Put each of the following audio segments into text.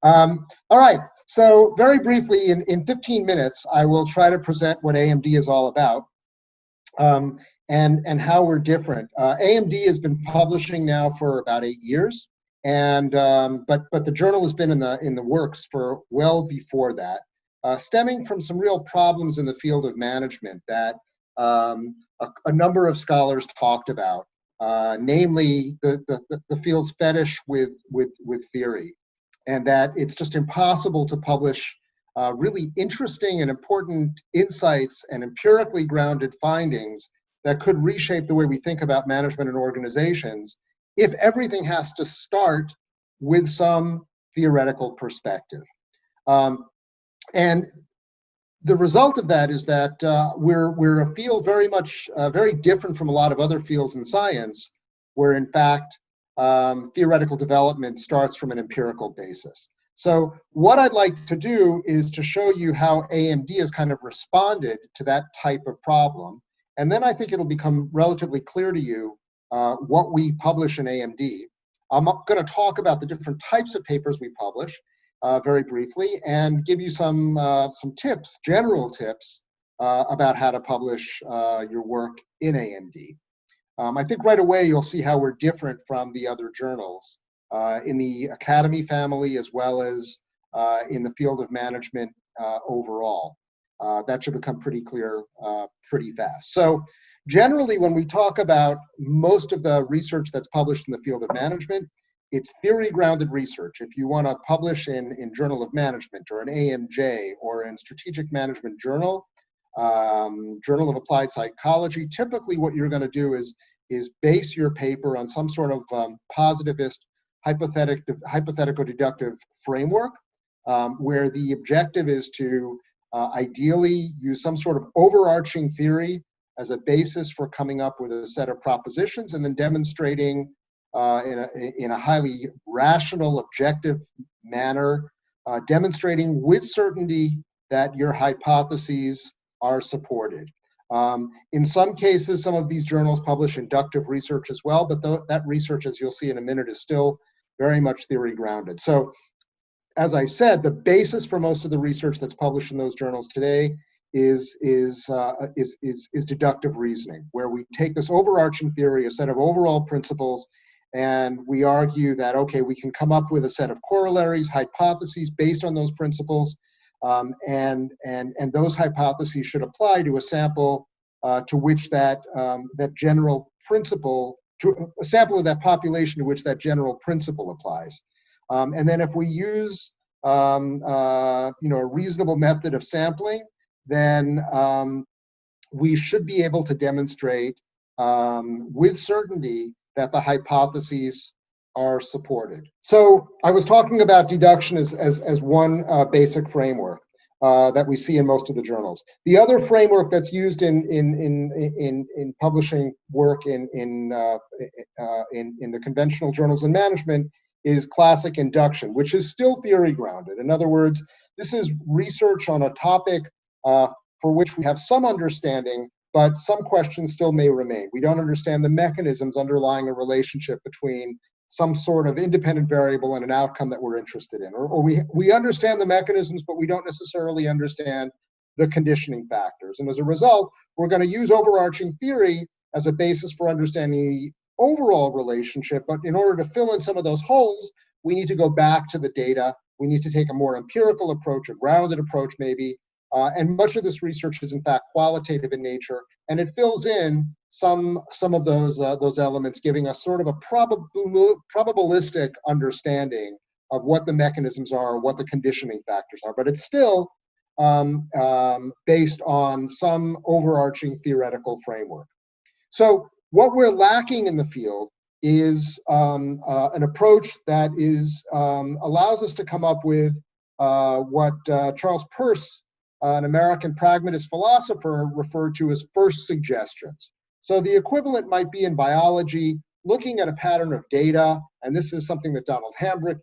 All right, so very briefly, in 15 minutes, I will try to present what AMD is all about and how we're different. AMD has been publishing now for about 8 years, and but the journal has been in the works for well before that, stemming from some real problems in the field of management that a number of scholars talked about, namely the field's fetish with theory, and that it's just impossible to publish really interesting and important insights and empirically grounded findings that could reshape the way we think about management and organizations if everything has to start with some theoretical perspective. And the result of that is that we're a field very much, very different from a lot of other fields in science, where in fact, theoretical development starts from an empirical basis. So what I'd like to do is to show you how AMD has kind of responded to that type of problem. And then I think it'll become relatively clear to you what we publish in AMD. I'm going to talk about the different types of papers we publish very briefly, and give you some tips, general tips, about how to publish your work in AMD. I think right away you'll see how we're different from the other journals in the academy family, as well as in the field of management overall. That should become pretty clear pretty fast. So generally, when we talk about most of the research that's published in the field of management, it's theory-grounded research. If you want to publish in Journal of Management or an AMJ or in Strategic Management Journal, Journal of Applied Psychology, typically what you're going to do is base your paper on some sort of positivist hypothetico-deductive framework, where the objective is to ideally use some sort of overarching theory as a basis for coming up with a set of propositions, and then demonstrating in a highly rational, objective manner, demonstrating with certainty that your hypotheses are supported. In some cases, some of these journals publish inductive research as well, but that research, as you'll see in a minute, is still very much theory grounded. So, as I said, the basis for most of the research that's published in those journals today is deductive reasoning, where we take this overarching theory, a set of overall principles, and we argue that, okay, we can come up with a set of corollaries, hypotheses based on those principles, and those hypotheses should apply to a sample to which that general principle, to a sample of that population to which that general principle applies. And then if we use a reasonable method of sampling, then we should be able to demonstrate with certainty that the hypotheses are supported. So I was talking about deduction as one basic framework that we see in most of the journals. The other framework that's used in publishing work in the conventional journals in management is classic induction, which is still theory grounded. In other words, this is research on a topic for which we have some understanding, but some questions still may remain. We don't understand the mechanisms underlying a relationship between some sort of independent variable and an outcome that we're interested in. Or we understand the mechanisms, but we don't necessarily understand the conditioning factors. And as a result, we're going to use overarching theory as a basis for understanding the overall relationship. But in order to fill in some of those holes, we need to go back to the data. We need to take a more empirical approach, a grounded approach maybe. And much of this research is in fact qualitative in nature, and it fills in some of those elements, giving us sort of a probabilistic understanding of what the mechanisms are, what the conditioning factors are. But it's still based on some overarching theoretical framework. So what we're lacking in the field is an approach that allows us to come up with what Charles Peirce, an American pragmatist philosopher, referred to as first suggestions. So the equivalent might be in biology, looking at a pattern of data, and this is something that Donald Hambrick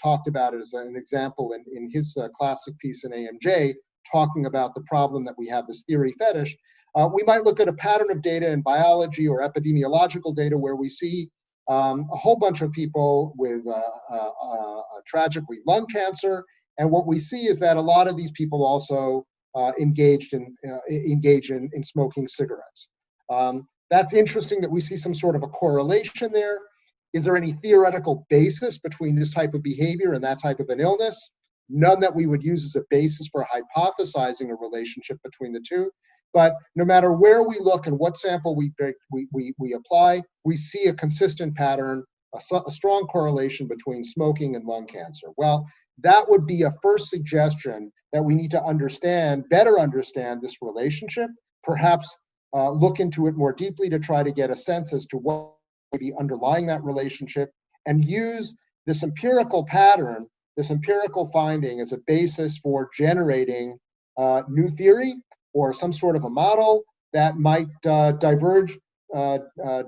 talked about as an example in his classic piece in AMJ, talking about the problem that we have, this theory fetish. We might look at a pattern of data in biology or epidemiological data where we see a whole bunch of people with tragically lung cancer. And what we see is that a lot of these people also engage in smoking cigarettes. That's interesting that we see some sort of a correlation there. Is there any theoretical basis between this type of behavior and that type of an illness? None that we would use as a basis for hypothesizing a relationship between the two. But no matter where we look and what sample we apply, we see a consistent pattern, a strong correlation between smoking and lung cancer. Well, that would be a first suggestion that we need to better understand this relationship, perhaps look into it more deeply to try to get a sense as to what may be underlying that relationship, and use this empirical pattern, this empirical finding as a basis for generating new theory or some sort of a model that might diverge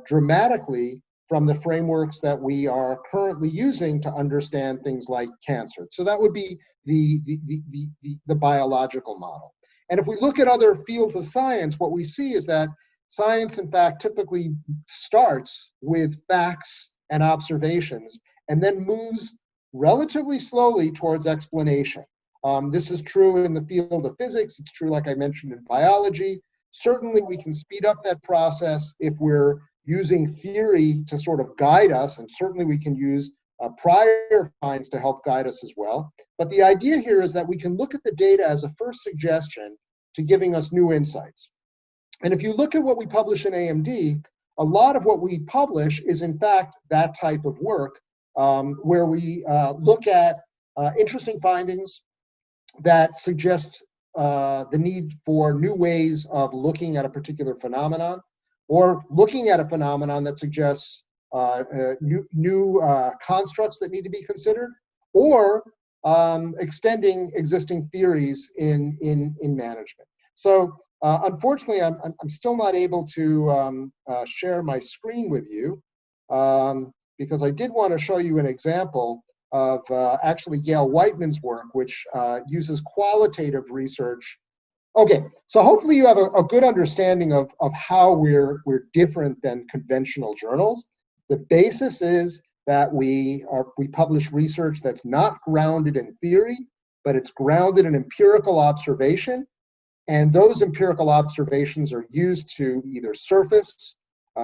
dramatically from the frameworks that we are currently using to understand things like cancer. So that would be the biological model. And if we look at other fields of science, what we see is that science, in fact, typically starts with facts and observations and then moves relatively slowly towards explanation. This is true in the field of physics. It's true, like I mentioned, in biology. Certainly, we can speed up that process if we're using theory to sort of guide us, and certainly we can use prior finds to help guide us as well. But the idea here is that we can look at the data as a first suggestion to giving us new insights. And if you look at what we publish in AMD, a lot of what we publish is in fact that type of work, where we look at interesting findings that suggest the need for new ways of looking at a particular phenomenon, or looking at a phenomenon that suggests new constructs that need to be considered, or extending existing theories in management. So unfortunately, I'm still not able to share my screen with you, because I did want to show you an example of actually Gail Whiteman's work, which uses qualitative research. Okay, so hopefully you have a good understanding of how we're different than conventional journals. The basis is that we publish research that's not grounded in theory, but it's grounded in empirical observation. And those empirical observations are used to either surface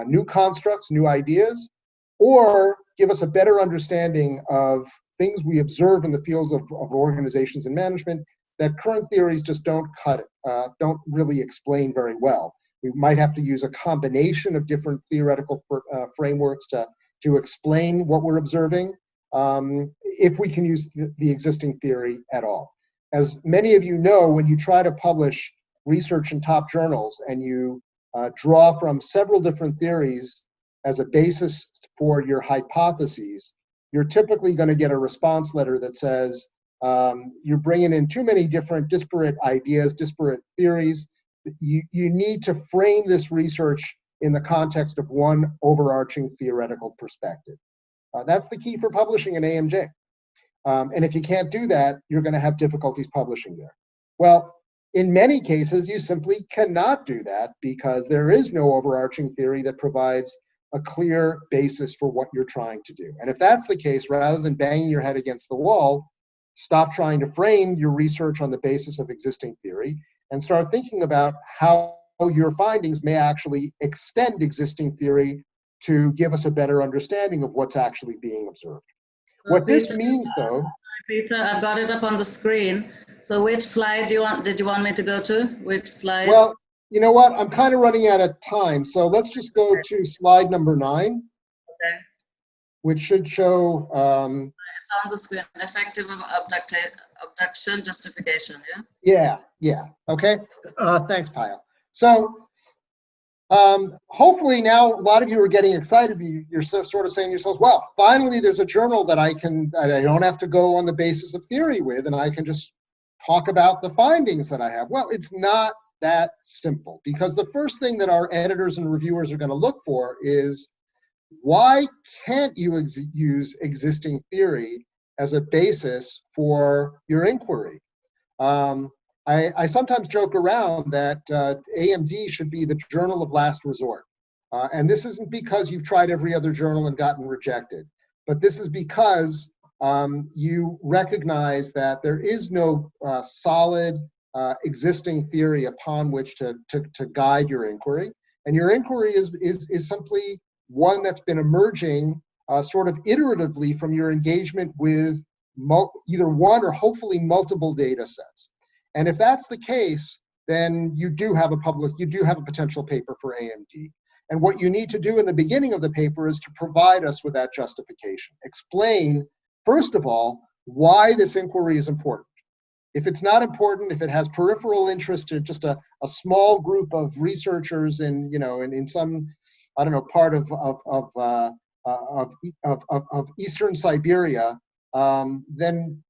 new constructs, new ideas, or give us a better understanding of things we observe in the fields of organizations and management that current theories just don't don't really explain very well. We might have to use a combination of different theoretical frameworks to explain what we're observing, if we can use the existing theory at all. As many of you know, when you try to publish research in top journals and you draw from several different theories as a basis for your hypotheses, you're typically going to get a response letter that says, you're bringing in too many different disparate ideas, disparate theories. You need to frame this research in the context of one overarching theoretical perspective. That's the key for publishing in AMJ. And if you can't do that, you're going to have difficulties publishing there. Well, in many cases, you simply cannot do that because there is no overarching theory that provides a clear basis for what you're trying to do. And if that's the case, rather than banging your head against the wall, stop trying to frame your research on the basis of existing theory and start thinking about how your findings may actually extend existing theory to give us a better understanding of what's actually being observed. What this means, though... Peter, I've got it up on the screen. So which slide did you want me to go to? Which slide? Well, you know what? I'm kind of running out of time. So let's just go to slide number 9. Okay. Which should show... it's on the screen. Effective abduction justification, yeah? Yeah. Okay. Thanks, Payal. So hopefully now a lot of you are getting excited. You're sort of saying to yourselves, well, finally there's a journal that I don't have to go on the basis of theory with, and I can just talk about the findings that I have. Well, it's not that simple, because the first thing that our editors and reviewers are going to look for is, why can't you use existing theory as a basis for your inquiry? I sometimes joke around that AMD should be the journal of last resort. And this isn't because you've tried every other journal and gotten rejected, but this is because you recognize that there is no solid existing theory upon which to guide your inquiry. And your inquiry is simply one that's been emerging sort of iteratively from your engagement with either one or hopefully multiple data sets. And if that's the case, then you do have a potential paper for AMD. And what you need to do in the beginning of the paper is to provide us with that justification. Explain, first of all, why this inquiry is important. If it's not important, if it has peripheral interest to just a small group of researchers in some, I don't know, part of Eastern Siberia, then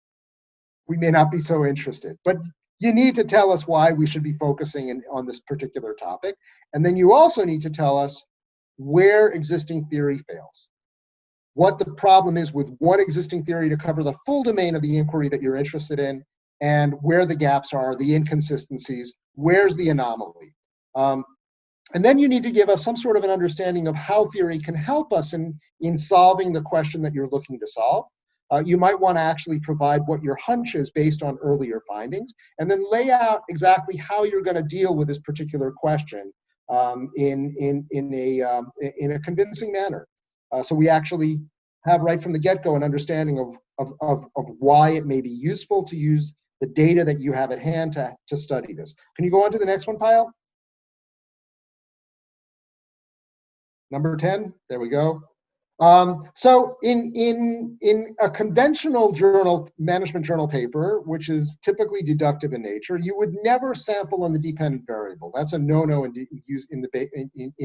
we may not be so interested. But you need to tell us why we should be focusing on this particular topic. And then you also need to tell us where existing theory fails, what the problem is with one existing theory to cover the full domain of the inquiry that you're interested in, and where the gaps are, the inconsistencies, where's the anomaly. And then you need to give us some sort of an understanding of how theory can help us in solving the question that you're looking to solve. You might want to actually provide what your hunch is based on earlier findings, and then lay out exactly how you're going to deal with this particular question in a convincing manner. So we actually have right from the get-go an understanding of why it may be useful to use the data that you have at hand to study this. Can you go on to the next one, Payal? Number 10, there we go. So in a conventional journal, management journal paper, which is typically deductive in nature, you would never sample on the dependent variable. That's a no-no in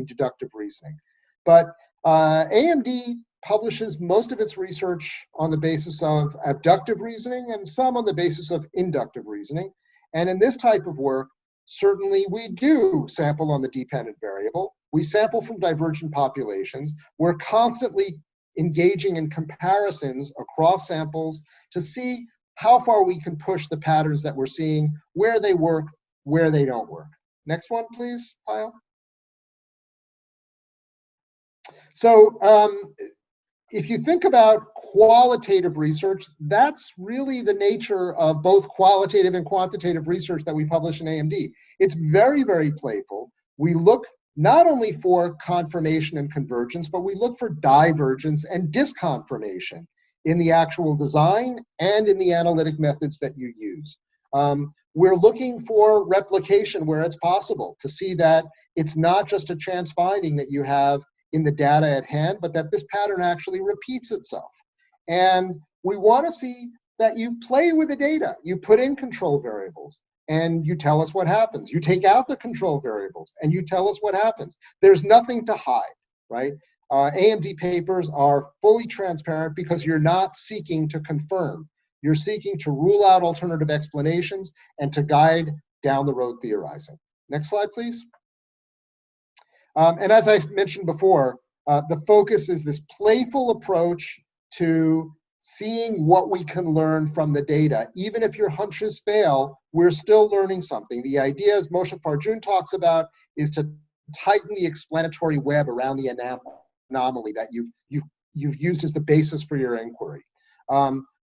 deductive reasoning. But AMD publishes most of its research on the basis of abductive reasoning and some on the basis of inductive reasoning. And in this type of work, certainly we do sample on the dependent variable. We sample from divergent populations. We're constantly engaging in comparisons across samples to see how far we can push the patterns that we're seeing, where they work, where they don't work. Next one, please, Payal. So if you think about qualitative research, that's really the nature of both qualitative and quantitative research that we publish in AMD. It's very, very playful. We look not only for confirmation and convergence, but we look for divergence and disconfirmation in the actual design and in the analytic methods that you use. We're looking for replication where it's possible to see that it's not just a chance finding that you have in the data at hand, but that this pattern actually repeats itself. And we want to see that you play with the data. You put in control variables and you tell us what happens. You take out the control variables and you tell us what happens. There's nothing to hide, right? AMD papers are fully transparent because you're not seeking to confirm. You're seeking to rule out alternative explanations and to guide down the road theorizing. Next slide, please. And as I mentioned before, the focus is this playful approach to seeing what we can learn from the data. Even if your hunches fail, we're still learning something. The idea, as Moshe Farjun talks about, is to tighten the explanatory web around the anomaly that you've used as the basis for your inquiry.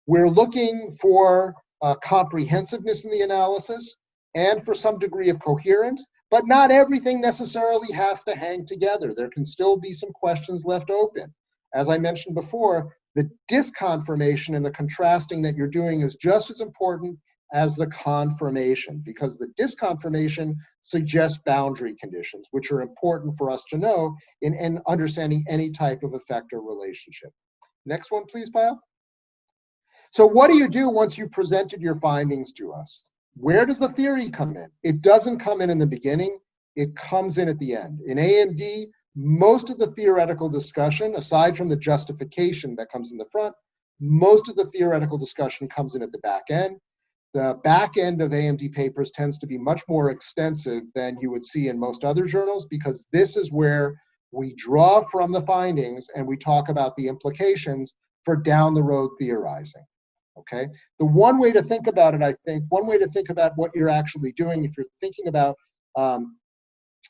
We're looking for comprehensiveness in the analysis and for some degree of coherence, but not everything necessarily has to hang together. There can still be some questions left open. As I mentioned before, the disconfirmation and the contrasting that you're doing is just as important as the confirmation, because the disconfirmation suggests boundary conditions, which are important for us to know in understanding any type of effect or relationship. Next one, please, Payal. So what do you do once you've presented your findings to us? Where does the theory come in? It doesn't come in the beginning, it comes in at the end. In AMD, most of the theoretical discussion, aside from the justification that comes in the front, most of the theoretical discussion comes in at the back end. The back end of AMD papers tends to be much more extensive than you would see in most other journals, because this is where we draw from the findings and we talk about the implications for down the road theorizing. Okay, the one way to think about it, I think, one way to think about what you're actually doing, if you're thinking about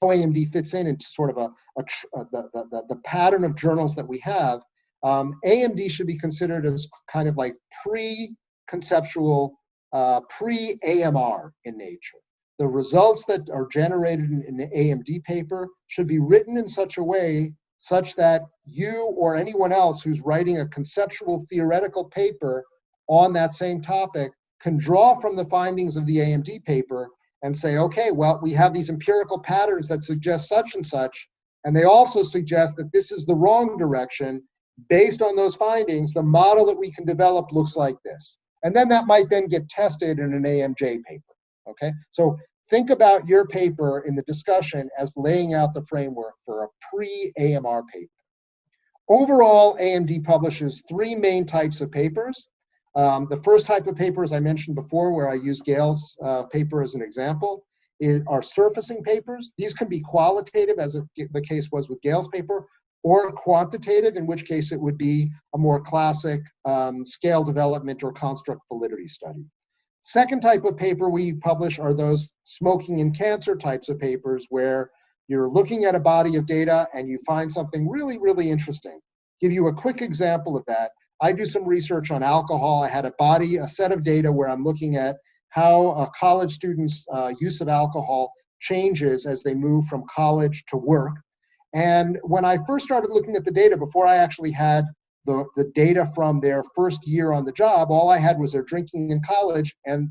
how AMD fits in into sort of the pattern of journals that we have, AMD should be considered as kind of like pre-conceptual, pre-AMR in nature. The results that are generated in an AMD paper should be written in such a way such that you or anyone else who's writing a conceptual theoretical paper on that same topic can draw from the findings of the AMD paper and say, okay, well, we have these empirical patterns that suggest such and such, and they also suggest that this is the wrong direction. Based on those findings, the model that we can develop looks like this. And then that might then get tested in an AMJ paper, okay? So think about your paper in the discussion as laying out the framework for a pre-AMR paper. Overall, AMD publishes 3 main types of papers. The first type of paper, as I mentioned before, where I use Gail's paper as an example, are surfacing papers. These can be qualitative, as the case was with Gail's paper, or quantitative, in which case it would be a more classic scale development or construct validity study. Second type of paper we publish are those smoking and cancer types of papers where you're looking at a body of data and you find something really, really interesting. Give you a quick example of that. I do some research on alcohol. I had a set of data where I'm looking at how a college student's use of alcohol changes as they move from college to work. And when I first started looking at the data, before I actually had the data from their first year on the job, all I had was their drinking in college and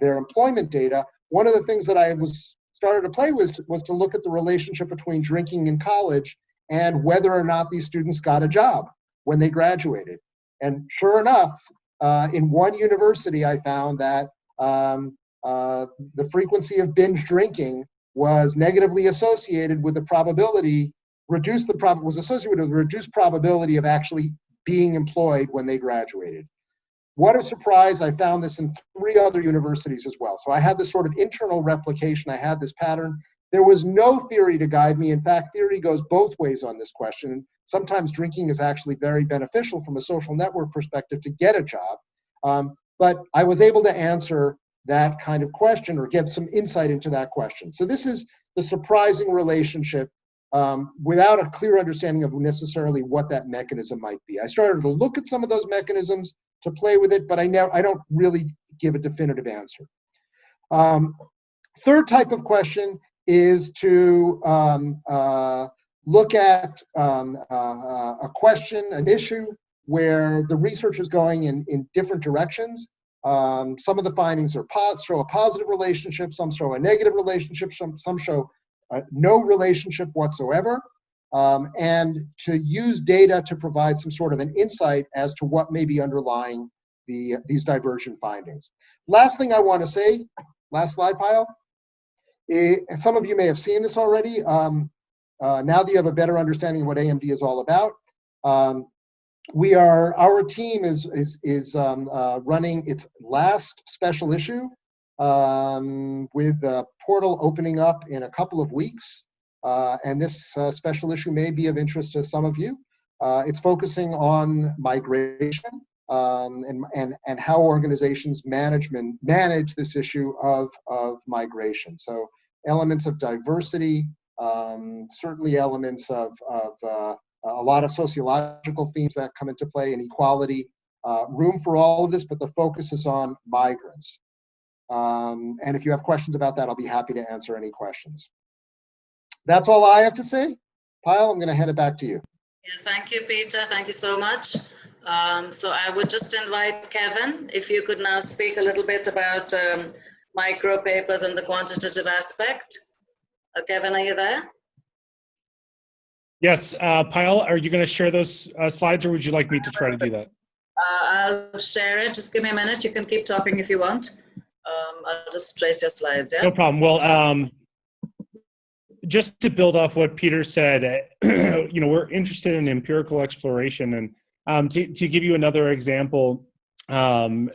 their employment data. One of the things that I started to play with was to look at the relationship between drinking in college and whether or not these students got a job when they graduated. And sure enough, in one university, I found that the frequency of binge drinking was negatively associated with the probability, was associated with a reduced probability of actually being employed when they graduated. What a surprise, I found this in 3 other universities as well. So I had this sort of internal replication, I had this pattern. There was no theory to guide me. In fact, theory goes both ways on this question. Sometimes drinking is actually very beneficial from a social network perspective to get a job. But I was able to answer that kind of question or get some insight into that question. So this is the surprising relationship without a clear understanding of necessarily what that mechanism might be. I started to look at some of those mechanisms to play with it, but I don't really give a definitive answer. Third type of question is to look at a question, an issue, where the research is going in different directions. Some of the findings show a positive relationship, some show a negative relationship, some show no relationship whatsoever, and to use data to provide some sort of an insight as to what may be underlying these divergent findings. Last thing I want to say, last slide, Payal, and some of you may have seen this already. Now that you have a better understanding of what AMD is all about, our team is running its last special issue with the portal opening up in a couple of weeks. And this special issue may be of interest to some of you. It's focusing on migration and how organizations manage this issue of migration. So elements of diversity, certainly elements of a lot of sociological themes that come into play, inequality, room for all of this, but the focus is on migrants. And if you have questions about that, I'll be happy to answer any questions. That's all I have to say. Payal, I'm going to hand it back to you. Yeah, thank you, Peter. Thank you so much. So I would just invite Kevin, if you could now speak a little bit about micro papers and the quantitative aspect. Kevin, are you there? Yes, Payal, are you going to share those slides, or would you like me to try to do that? I'll share it. Just give me a minute. You can keep talking if you want. I'll just trace your slides, yeah? No problem. Well, just to build off what Peter said, we're interested in empirical exploration, and to give you another example, as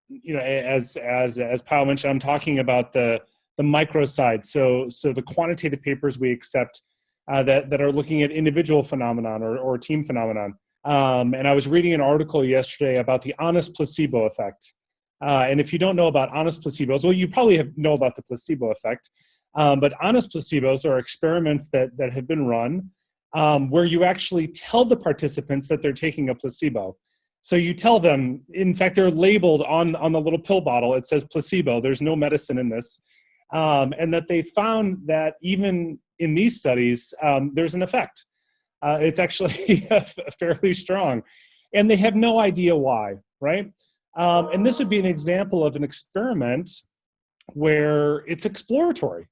Payal mentioned, I'm talking about the micro side. So the quantitative papers we accept that are looking at individual phenomenon or team phenomenon. And I was reading an article yesterday about the honest placebo effect. And if you don't know about honest placebos, well, you probably know about the placebo effect. But honest placebos are experiments that have been run where you actually tell the participants that they're taking a placebo. So you tell them, in fact, they're labeled on the little pill bottle, it says placebo, there's no medicine in this. And that they found that even in these studies, there's an effect. It's actually fairly strong. And they have no idea why, right? And this would be an example of an experiment where it's exploratory.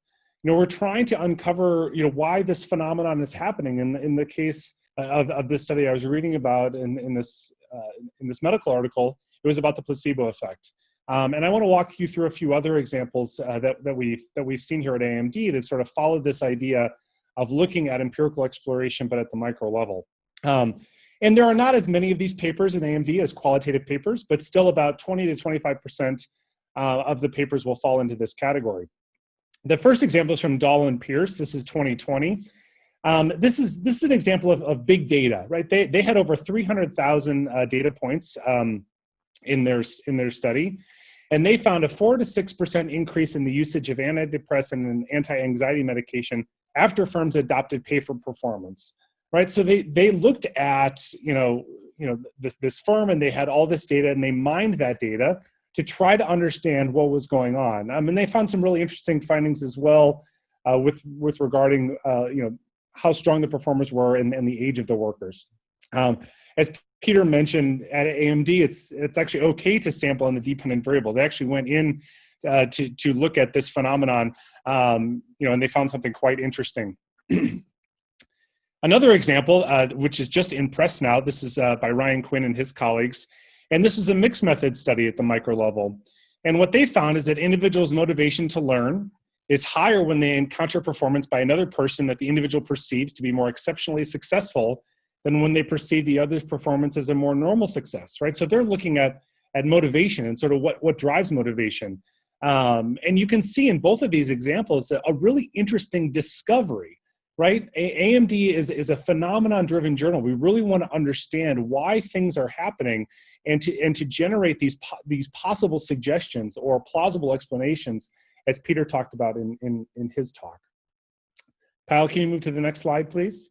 We're trying to uncover, why this phenomenon is happening. In the case of this study I was reading about in this medical article, it was about the placebo effect. And I want to walk you through a few other examples that we've seen here at AMD that sort of follow this idea of looking at empirical exploration, but at the micro level. And there are not as many of these papers in AMD as qualitative papers, but still about 20 to 25% of the papers will fall into this category. The first example is from Dahl and Pierce. This is 2020. This is an example of big data, right? They had over 300,000 data points in their study, and they found a 4 to 6% increase in the usage of antidepressant and anti-anxiety medication after firms adopted pay for performance, right? So they looked at this firm, and they had all this data, and they mined that data to try to understand what was going on. And they found some really interesting findings as well with regarding how strong the performers were and the age of the workers. As Peter mentioned, at AMD, it's actually okay to sample in the dependent variable. They actually went in to look at this phenomenon, and they found something quite interesting. Another example, which is just in press now, this is by Ryan Quinn and his colleagues, and this is a mixed method study at the micro level. And what they found is that individuals' motivation to learn is higher when they encounter performance by another person that the individual perceives to be more exceptionally successful than when they perceive the other's performance as a more normal success, right? So they're looking at motivation and sort of what drives motivation. And you can see in both of these examples a really interesting discovery, right? AMD is a phenomenon-driven journal. We really want to understand why things are happening and to generate these possible suggestions or plausible explanations, as Peter talked about in his talk. Kyle, can you move to the next slide, please?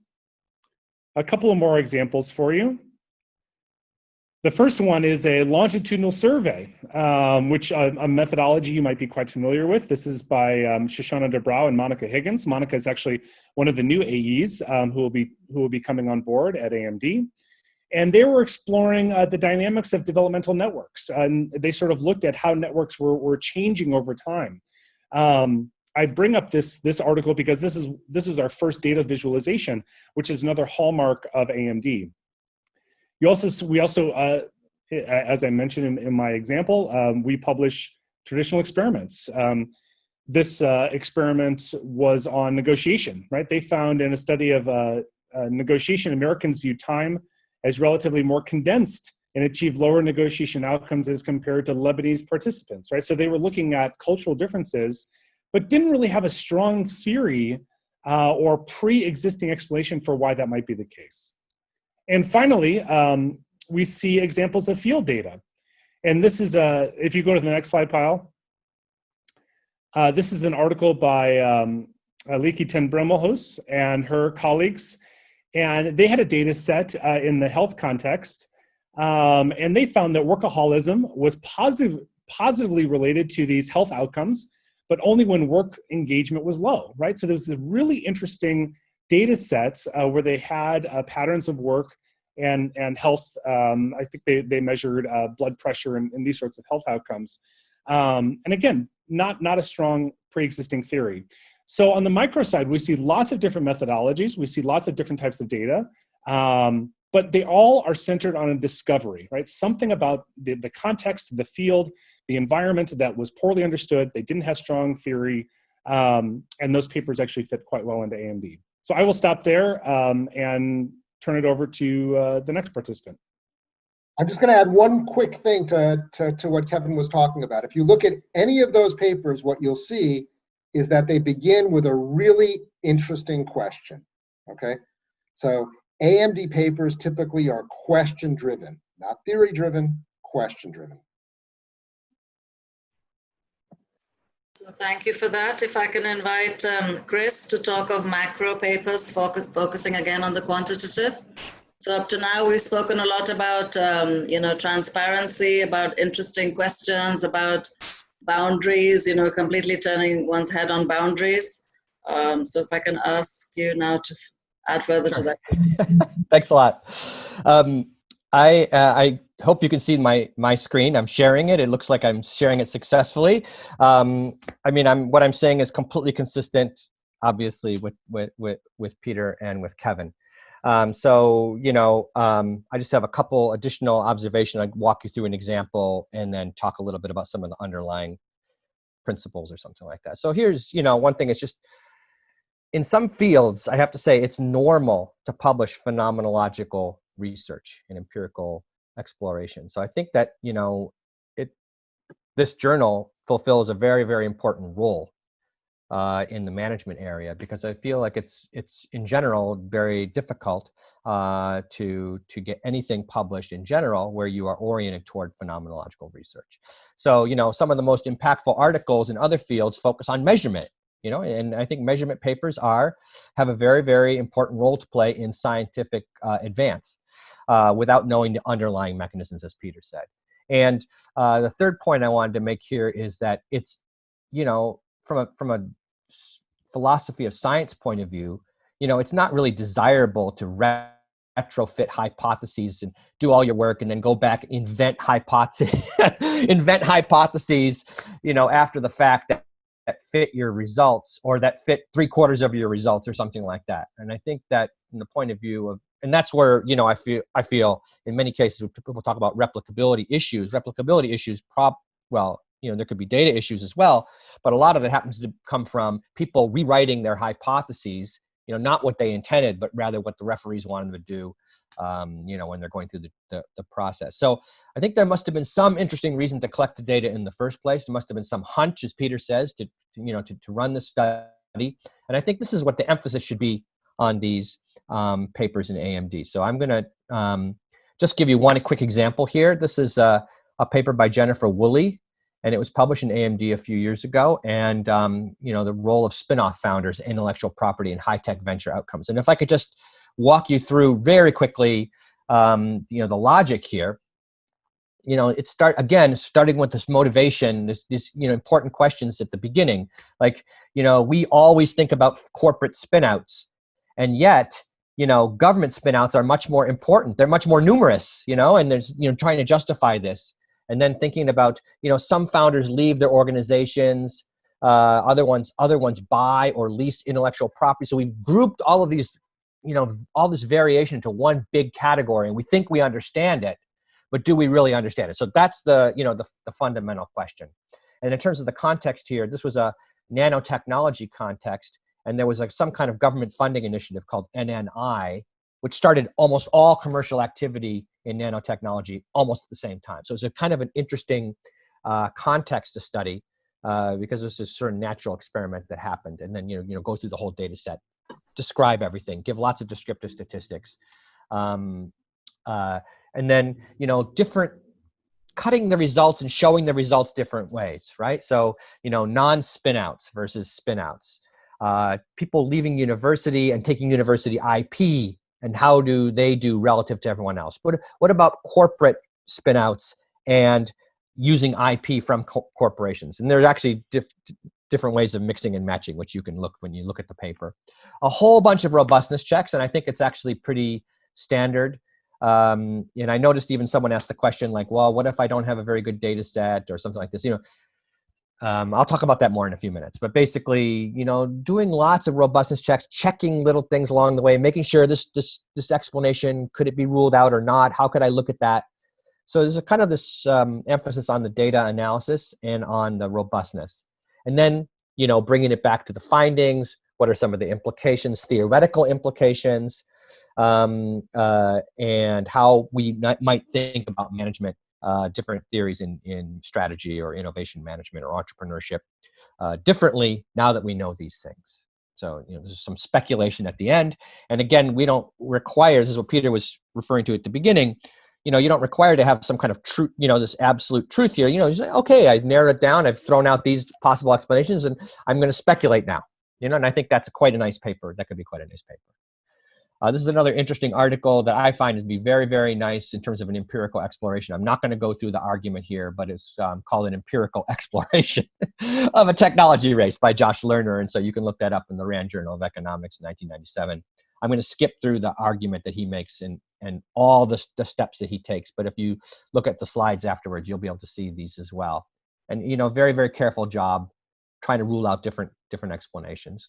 A couple of more examples for you. The first one is a longitudinal survey, which a methodology you might be quite familiar with. This is by Shoshana Dubrow and Monica Higgins. Monica is actually one of the new AEs who will be coming on board at AMD. And they were exploring the dynamics of developmental networks. And they sort of looked at how networks were changing over time. I bring up this article because this is our first data visualization, which is another hallmark of AMD. We also, as I mentioned in my example, we publish traditional experiments. This experiment was on negotiation, right? They found in a study of negotiation, Americans view time as relatively more condensed and achieved lower negotiation outcomes as compared to Lebanese participants, right? So they were looking at cultural differences, but didn't really have a strong theory or pre-existing explanation for why that might be the case. And finally, we see examples of field data. And this is, if you go to the next slide, Pyle, this is an article by Liki ten Bremelhuis and her colleagues. And they had a data set in the health context. And they found that workaholism was positively related to these health outcomes, but only when work engagement was low, right? So there was a really interesting data set where they had patterns of work and health. I think they measured blood pressure and these sorts of health outcomes. And again, not a strong pre-existing theory. So on the micro side, we see lots of different methodologies. We see lots of different types of data, but they all are centered on a discovery, right? Something about the context, the field, the environment that was poorly understood. They didn't have strong theory, and those papers actually fit quite well into AMD. So I will stop there and turn it over to the next participant. I'm just going to add one quick thing to what Kevin was talking about. If you look at any of those papers, what you'll see is that they begin with a really interesting question, okay? So AMD papers typically are question-driven, not theory-driven, question-driven. So thank you for that. If I can invite Chris to talk of macro papers, focusing again on the quantitative. So up to now, we've spoken a lot about, transparency, about interesting questions, about boundaries, completely turning one's head on boundaries. So if I can ask you now to add further to that. Thanks a lot. I hope you can see my screen. I'm sharing it. It looks like I'm sharing it successfully. What I'm saying is completely consistent, obviously, with Peter and with Kevin. I just have a couple additional observations. I'd walk you through an example and then talk a little bit about some of the underlying principles or something like that. So here's, one thing. It's just, in some fields, I have to say it's normal to publish phenomenological research and empirical exploration. So I think that, this journal fulfills a very, very important role in the management area, because I feel like it's in general very difficult to get anything published in general where you are oriented toward phenomenological research. So, some of the most impactful articles in other fields focus on measurement. And I think measurement papers have a very, very important role to play in scientific advance without knowing the underlying mechanisms, as Peter said. And the third point I wanted to make here is that it's, from a philosophy of science point of view, it's not really desirable to retrofit hypotheses and do all your work and then go back and invent hypotheses, after the fact that fit your results or that fit 3/4 of your results or something like that. And I think that from the point of view of, and that's where, I feel in many cases when people talk about replicability issues, there could be data issues as well, but a lot of it happens to come from people rewriting their hypotheses, not what they intended, but rather what the referees wanted them to do, when they're going through the process. So I think there must have been some interesting reason to collect the data in the first place. There must have been some hunch, as Peter says, to run the study. And I think this is what the emphasis should be on these papers in AMD. So I'm going to just give you one quick example here. This is a paper by Jennifer Woolley, and it was published in AMD a few years ago. And, the role of spin-off founders, intellectual property, and high-tech venture outcomes. And if I could just walk you through very quickly, the logic here. Starting with this motivation, this important questions at the beginning. Like, we always think about corporate spinouts, and yet, government spinouts are much more important. They're much more numerous, and there's, trying to justify this. And then thinking about, some founders leave their organizations, other ones buy or lease intellectual property. So we've grouped all of these, all this variation into one big category, and we think we understand it, but do we really understand it? So that's the fundamental question. And in terms of the context here, this was a nanotechnology context, and there was some kind of government funding initiative called NNI, which started almost all commercial activity in nanotechnology almost at the same time. So it's a kind of an interesting context to study because it was this sort of natural experiment that happened. And then, go through the whole data set, describe everything, give lots of descriptive statistics. And then, cutting the results and showing the results different ways, right? So, non-spinouts versus spinouts. People leaving university and taking university IP, and how do they do relative to everyone else? What about corporate spinouts and using IP from corporations? And there's actually different ways of mixing and matching, which you can look when you look at the paper. A whole bunch of robustness checks, and I think it's actually pretty standard. And I noticed even someone asked the question like, well, what if I don't have a very good data set or something like this? I'll talk about that more in a few minutes. But basically, doing lots of robustness checks, checking little things along the way, making sure this explanation, could it be ruled out or not? How could I look at that? So there's a kind of this emphasis on the data analysis and on the robustness. And then, bringing it back to the findings. What are some of the implications, theoretical implications, and how we might think about management, different theories in strategy or innovation management or entrepreneurship differently now that we know these things. So, there's some speculation at the end. And again, we don't require, this is what Peter was referring to at the beginning, you know, you don't require to have some kind of truth, you know, this absolute truth here. You know, you say, okay, I've narrowed it down. I've thrown out these possible explanations, and I'm going to speculate now. You know, and I think that's quite a nice paper. That could be quite a nice paper. This is another interesting article that I find to be very, very nice in terms of an empirical exploration. I'm not going to go through the argument here, but it's called an empirical exploration of a technology race by Josh Lerner. And so you can look that up in the Rand Journal of Economics in 1997. I'm going to skip through the argument that he makes and all the steps that he takes. But if you look at the slides afterwards, you'll be able to see these as well. And, you know, very, very careful job trying to rule out different explanations.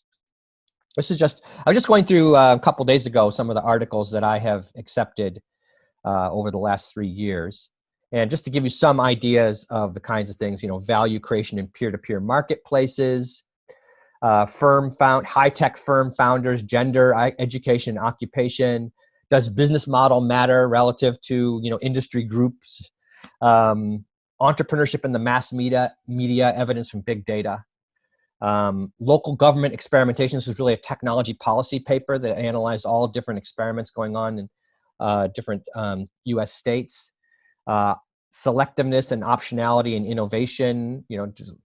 This is just, I was just going through a couple days ago some of the articles that I have accepted over the last 3 years. And just to give you some ideas of the kinds of things, you know, value creation in peer-to-peer marketplaces, high-tech firm founders, gender, education, occupation. Does business model matter relative to, you know, industry groups? Entrepreneurship in the mass media, evidence from big data. Local government experimentation. This was really a technology policy paper that analyzed all different experiments going on in different U.S. states. Selectiveness and optionality and innovation. You know, just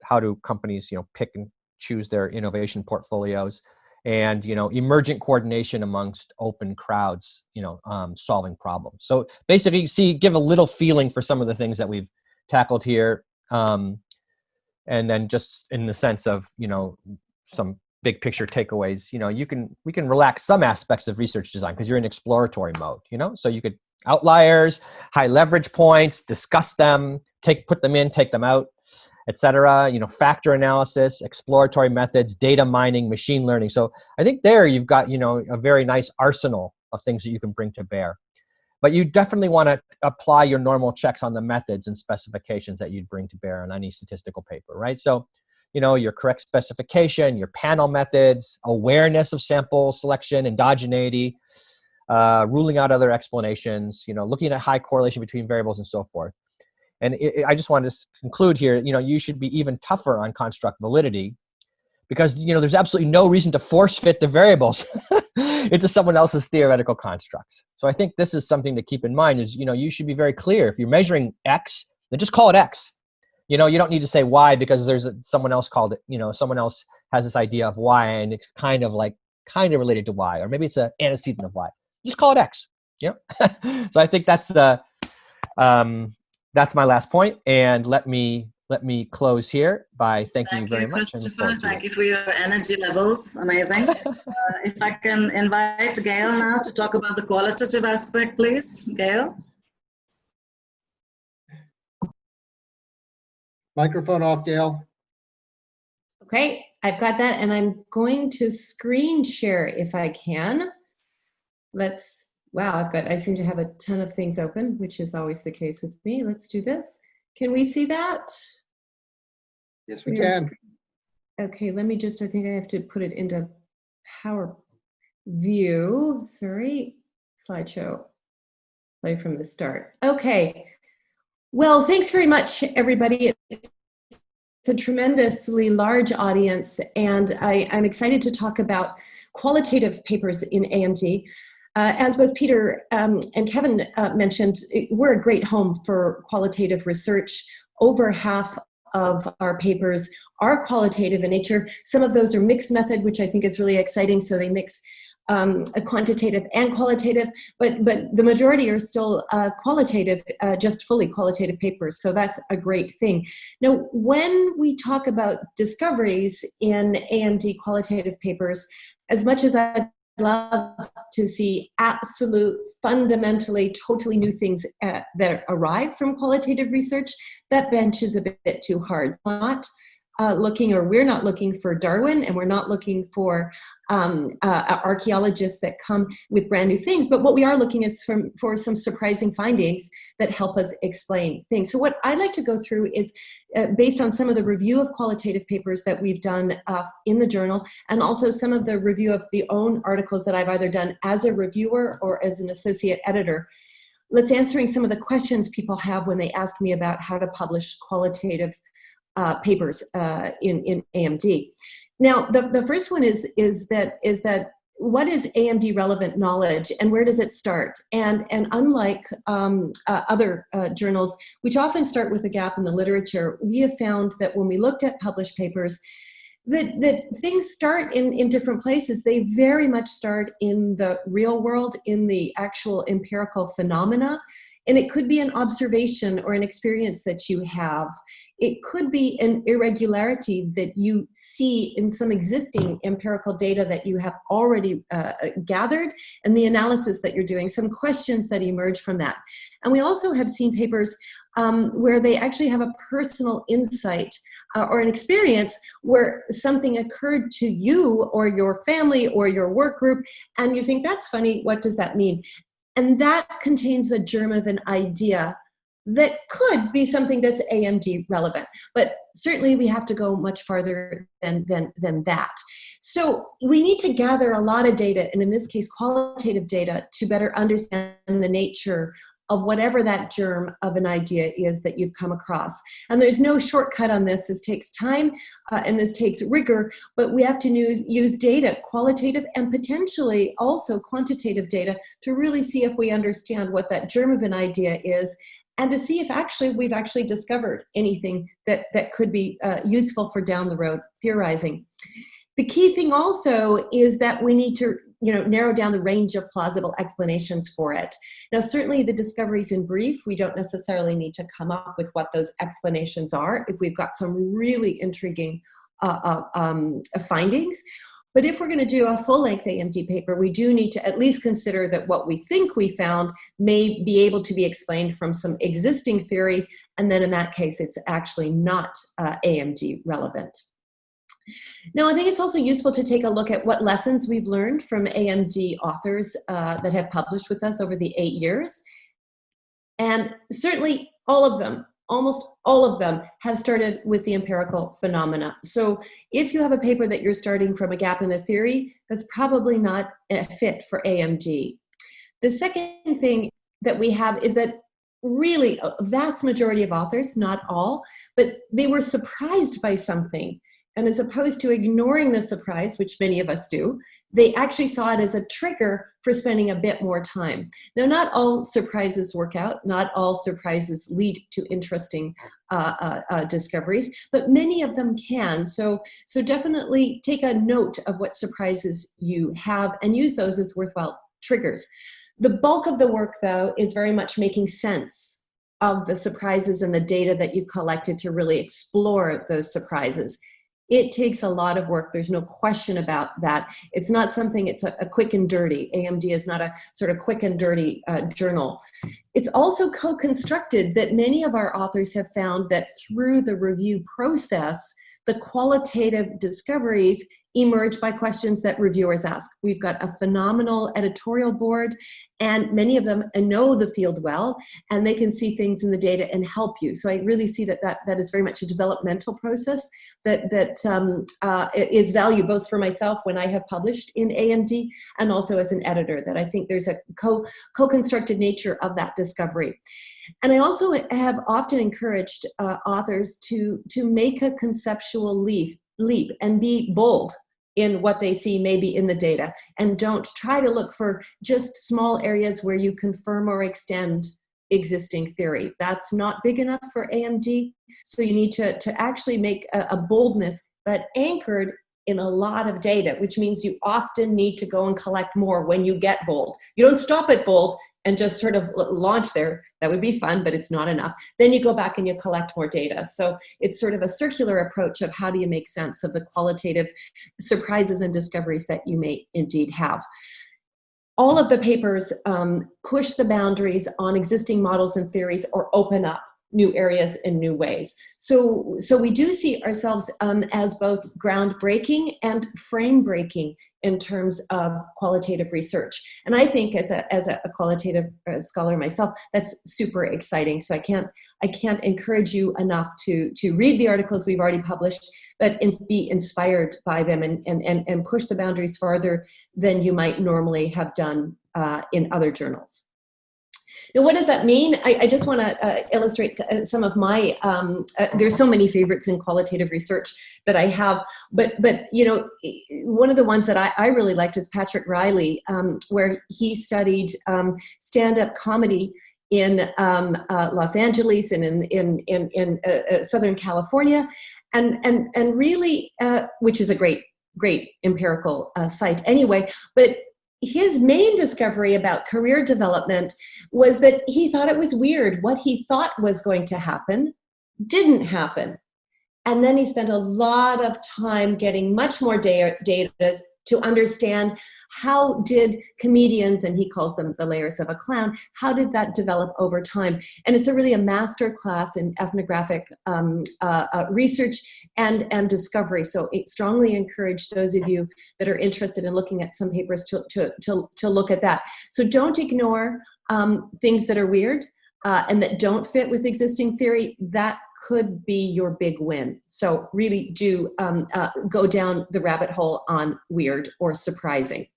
how do companies, you know, pick and choose their innovation portfolios, and, you know, emergent coordination amongst open crowds, you know, solving problems. So basically, give a little feeling for some of the things that we've tackled here. And then just in the sense of, you know, some big picture takeaways, you know, we can relax some aspects of research design because you're in exploratory mode, you know, so you could outliers, high leverage points, discuss them, put them in, take them out, etc. You know, factor analysis, exploratory methods, data mining, machine learning. So I think there you've got, you know, a very nice arsenal of things that you can bring to bear. But you definitely want to apply your normal checks on the methods and specifications that you'd bring to bear on any statistical paper, right? So, you know, your correct specification, your panel methods, awareness of sample selection, endogeneity, ruling out other explanations, you know, looking at high correlation between variables and so forth. And I just wanted to conclude here, you know, you should be even tougher on construct validity because, you know, there's absolutely no reason to force fit the variables into someone else's theoretical constructs. So I think this is something to keep in mind is, you know, you should be very clear. If you're measuring X, then just call it X. You know, you don't need to say Y because there's someone else called it, you know, someone else has this idea of Y and it's kind of related to Y, or maybe it's an antecedent of Y. Just call it X. Yeah. So I think that's that's my last point. And let me close here by thanking you very much. Christopher. Thank you for your energy levels. Amazing. If I can invite Gail now to talk about the qualitative aspect, please. Gail. Microphone off, Gail. Okay, I've got that, and I'm going to screen share if I can. Wow, I seem to have a ton of things open, which is always the case with me. Let's do this. Can we see that? Yes, we can. Okay, let me just, I think I have to put it into Power View. Sorry, slideshow. Play from the start. Okay. Well, thanks very much, everybody. It's a tremendously large audience, and I'm excited to talk about qualitative papers in AMD. As both Peter and Kevin mentioned, we're a great home for qualitative research. Over half of our papers are qualitative in nature. Some of those are mixed method, which I think is really exciting. So they mix a quantitative and qualitative, but the majority are still qualitative, just fully qualitative papers. So that's a great thing. Now, when we talk about discoveries in AMD qualitative papers, as much as I'd love to see absolute, fundamentally, totally new things that arrive from qualitative research, that bench is a bit too hard. We're not looking for Darwin, and we're not looking for archaeologists that come with brand new things, but what we are looking is for some surprising findings that help us explain things. So what I'd like to go through is based on some of the review of qualitative papers that we've done in the journal, and also some of the review of the own articles that I've either done as a reviewer or as an associate editor. Let's answering some of the questions people have when they ask me about how to publish qualitative papers in AMD. Now, the first one is that what is AMD relevant knowledge and where does it start? And unlike other journals, which often start with a gap in the literature, we have found that when we looked at published papers, that things start in different places. They very much start in the real world, in the actual empirical phenomena. And it could be an observation or an experience that you have. It could be an irregularity that you see in some existing empirical data that you have already gathered, and the analysis that you're doing, some questions that emerge from that. And we also have seen papers where they actually have a personal insight or an experience where something occurred to you or your family or your work group, and you think, that's funny, what does that mean? And that contains the germ of an idea that could be something that's AMD relevant. But certainly we have to go much farther than that. So we need to gather a lot of data, and in this case, qualitative data, to better understand the nature of whatever that germ of an idea is that you've come across. And there's no shortcut on this. This takes time and this takes rigor, but we have to use data, qualitative and potentially also quantitative data, to really see if we understand what that germ of an idea is, and to see if we've actually discovered anything that could be useful for down the road theorizing. The key thing also is that we need to narrow down the range of plausible explanations for it. Now, certainly the discoveries in brief, we don't necessarily need to come up with what those explanations are if we've got some really intriguing findings. But if we're going to do a full-length AMD paper, we do need to at least consider that what we think we found may be able to be explained from some existing theory, and then in that case, it's actually not AMD relevant. Now, I think it's also useful to take a look at what lessons we've learned from AMD authors that have published with us over the 8 years. And certainly all of them, almost all of them, have started with the empirical phenomena. So if you have a paper that you're starting from a gap in the theory, that's probably not a fit for AMD. The second thing that we have is that really a vast majority of authors, not all, but they were surprised by something. And as opposed to ignoring the surprise, which many of us do, they actually saw it as a trigger for spending a bit more time. Now, not all surprises work out. Not all surprises lead to interesting discoveries, but many of them can. So definitely take a note of what surprises you have and use those as worthwhile triggers. The bulk of the work, though, is very much making sense of the surprises and the data that you've collected to really explore those surprises. It takes a lot of work. There's no question about that. It's not something, it's a quick and dirty. AMD is not a sort of quick and dirty journal. It's also co-constructed that many of our authors have found that through the review process, the qualitative discoveries emerge by questions that reviewers ask. We've got a phenomenal editorial board, and many of them know the field well, and they can see things in the data and help you. So I really see that is very much a developmental process that is value both for myself when I have published in AMD and also as an editor, that I think there's a co-constructed nature of that discovery. And I also have often encouraged authors to make a conceptual leap and be bold in what they see maybe in the data, and don't try to look for just small areas where you confirm or extend existing theory. That's not big enough for AMD. So you need to actually make a boldness, but anchored in a lot of data, which means you often need to go and collect more when you get bold. You don't stop at bold and just sort of launch there. That would be fun, but it's not enough. Then you go back and you collect more data. So it's sort of a circular approach of how do you make sense of the qualitative surprises and discoveries that you may indeed have. All of the papers push the boundaries on existing models and theories or open up new areas in new ways. So we do see ourselves as both groundbreaking and frame-breaking in terms of qualitative research. And I think as a qualitative scholar myself, that's super exciting. So I can't encourage you enough to read the articles we've already published, but be inspired by them and push the boundaries farther than you might normally have done in other journals. Now, what does that mean? I just want to illustrate some of my, there's so many favorites in qualitative research that I have, but you know, one of the ones that I really liked is Patrick Riley, where he studied stand-up comedy in Los Angeles and in Southern California, and really, which is a great empirical site anyway, but his main discovery about career development was that he thought it was weird. What he thought was going to happen didn't happen. And then he spent a lot of time getting much more data to understand how did comedians, and he calls them the layers of a clown, how did that develop over time? And it's really a master class in ethnographic research and discovery. So it strongly encourage those of you that are interested in looking at some papers to look at that. So don't ignore things that are weird and that don't fit with existing theory. That could be your big win. So really do go down the rabbit hole on weird or surprising.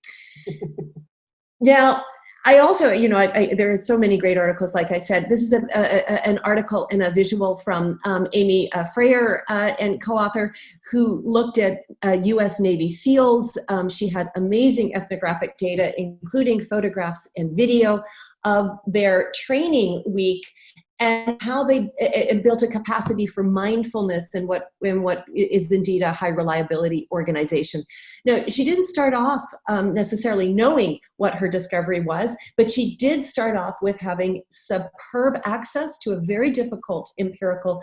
Now, I also, you know, there are so many great articles, like I said. This is an article and a visual from Amy Freyer and co-author, who looked at US Navy SEALs. She had amazing ethnographic data, including photographs and video of their training week, and how they built a capacity for mindfulness in what is indeed a high reliability organization. Now, she didn't start off necessarily knowing what her discovery was, but she did start off with having superb access to a very difficult empirical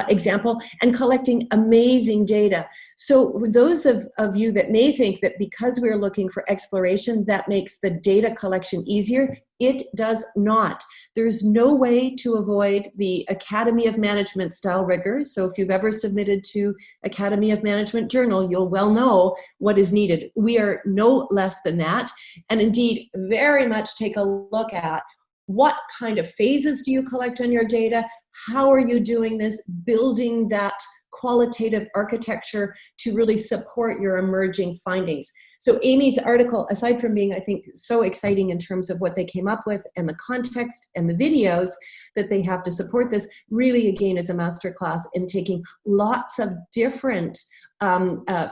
example and collecting amazing data. So for those of you that may think that because we're looking for exploration, that makes the data collection easier, it does not. There's no way to avoid the Academy of Management style rigors. So if you've ever submitted to Academy of Management journal, you'll well know what is needed. We are no less than that. And indeed, very much take a look at what kind of phases do you collect on your data? How are you doing this? Building that qualitative architecture to really support your emerging findings. So Amy's article, aside from being, I think, so exciting in terms of what they came up with and the context and the videos that they have to support this, really, again, it's a masterclass in taking lots of different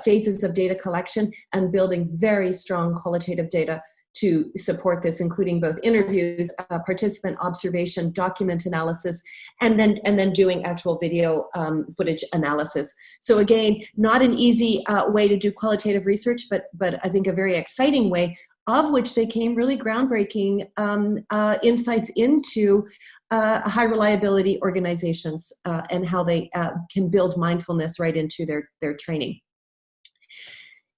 phases of data collection and building very strong qualitative data to support this, including both interviews, participant observation, document analysis, and then doing actual video footage analysis. So again, not an easy way to do qualitative research, but I think a very exciting way, of which they came really groundbreaking insights into high reliability organizations and how they can build mindfulness right into their training.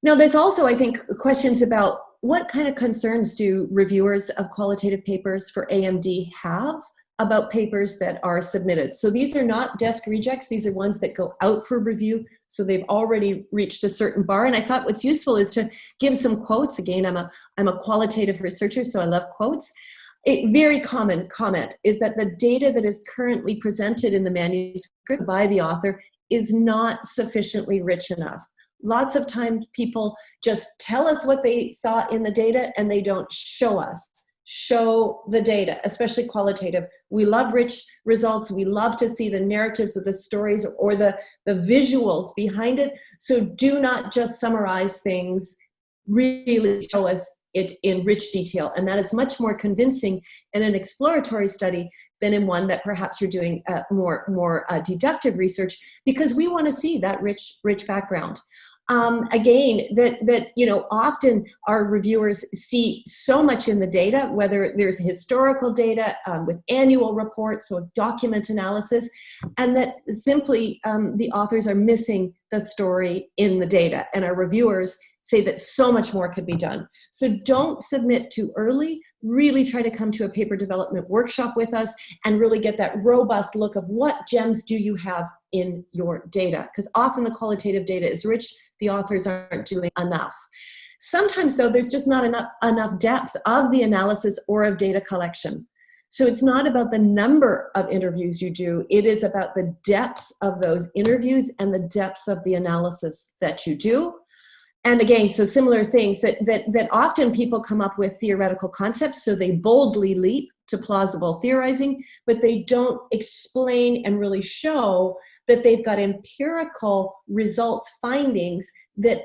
Now, there's also, I think, questions about what kind of concerns do reviewers of qualitative papers for AMD have about papers that are submitted? So these are not desk rejects. These are ones that go out for review. So they've already reached a certain bar. And I thought what's useful is to give some quotes. Again, I'm a qualitative researcher, so I love quotes. A very common comment is that the data that is currently presented in the manuscript by the author is not sufficiently rich enough. Lots of times people just tell us what they saw in the data and they don't show the data, especially qualitative. We love rich results. We love to see the narratives of the stories or the visuals behind it. So do not just summarize things, really show us it in rich detail. And that is much more convincing in an exploratory study than in one that perhaps you're doing more deductive research, because we want to see that rich background. Again, that you know, often our reviewers see so much in the data, whether there's historical data with annual reports or document analysis, and that simply the authors are missing the story in the data. And our reviewers say that so much more could be done. So don't submit too early. Really try to come to a paper development workshop with us and really get that robust look of what gems do you have in your data, because often the qualitative data is rich. The authors aren't doing enough. Sometimes, though, there's just not enough depth of the analysis or of data collection. So it's not about the number of interviews you do. It is about the depths of those interviews and the depths of the analysis that you do. And again, so similar things that often people come up with theoretical concepts, so they boldly leap to plausible theorizing, but they don't explain and really show that they've got empirical results, findings that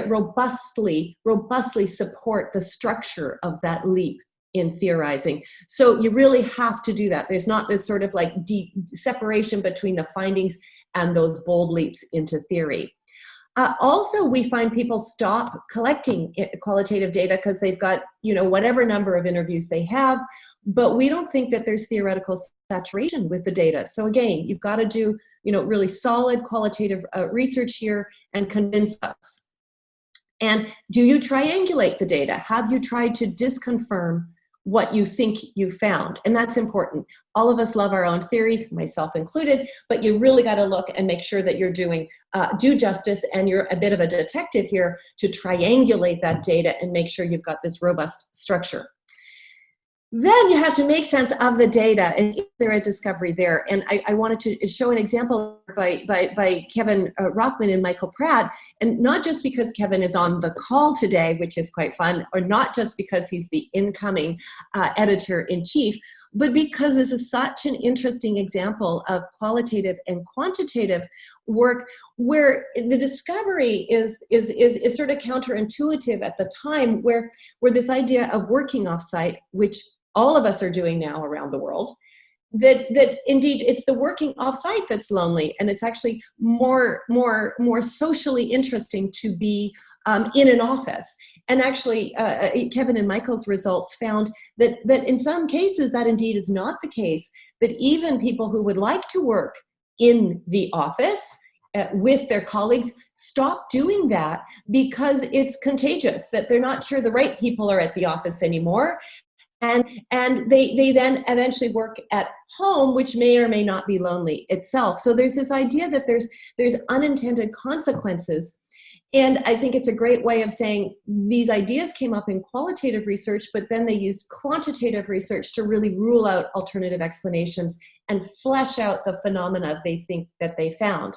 robustly support the structure of that leap in theorizing. So you really have to do that. There's not this sort of like deep separation between the findings and those bold leaps into theory. Also, we find people stop collecting qualitative data because they've got, you know, whatever number of interviews they have, but we don't think that there's theoretical saturation with the data. So again, you've got to do, you know, really solid qualitative research here and convince us. And do you triangulate the data? Have you tried to disconfirm what you think you found? And that's important. All of us love our own theories, myself included, but you really got to look and make sure that you're doing due justice, and you're a bit of a detective here to triangulate that data and make sure you've got this robust structure. Then you have to make sense of the data, and is there a discovery there? And I wanted to show an example by Kevin Rockman and Michael Pratt, and not just because Kevin is on the call today, which is quite fun, or not just because he's the incoming editor-in-chief, but because this is such an interesting example of qualitative and quantitative work where the discovery is sort of counterintuitive at the time, where this idea of working offsite, which all of us are doing now around the world, that indeed it's the working offsite that's lonely, and it's actually more socially interesting to be in an office. And actually, Kevin and Michael's results found that in some cases that indeed is not the case, that even people who would like to work in the office with their colleagues stop doing that because it's contagious, that they're not sure the right people are at the office anymore. And they then eventually work at home, which may or may not be lonely itself. So there's this idea that there's unintended consequences. And I think it's a great way of saying these ideas came up in qualitative research, but then they used quantitative research to really rule out alternative explanations and flesh out the phenomena they think that they found.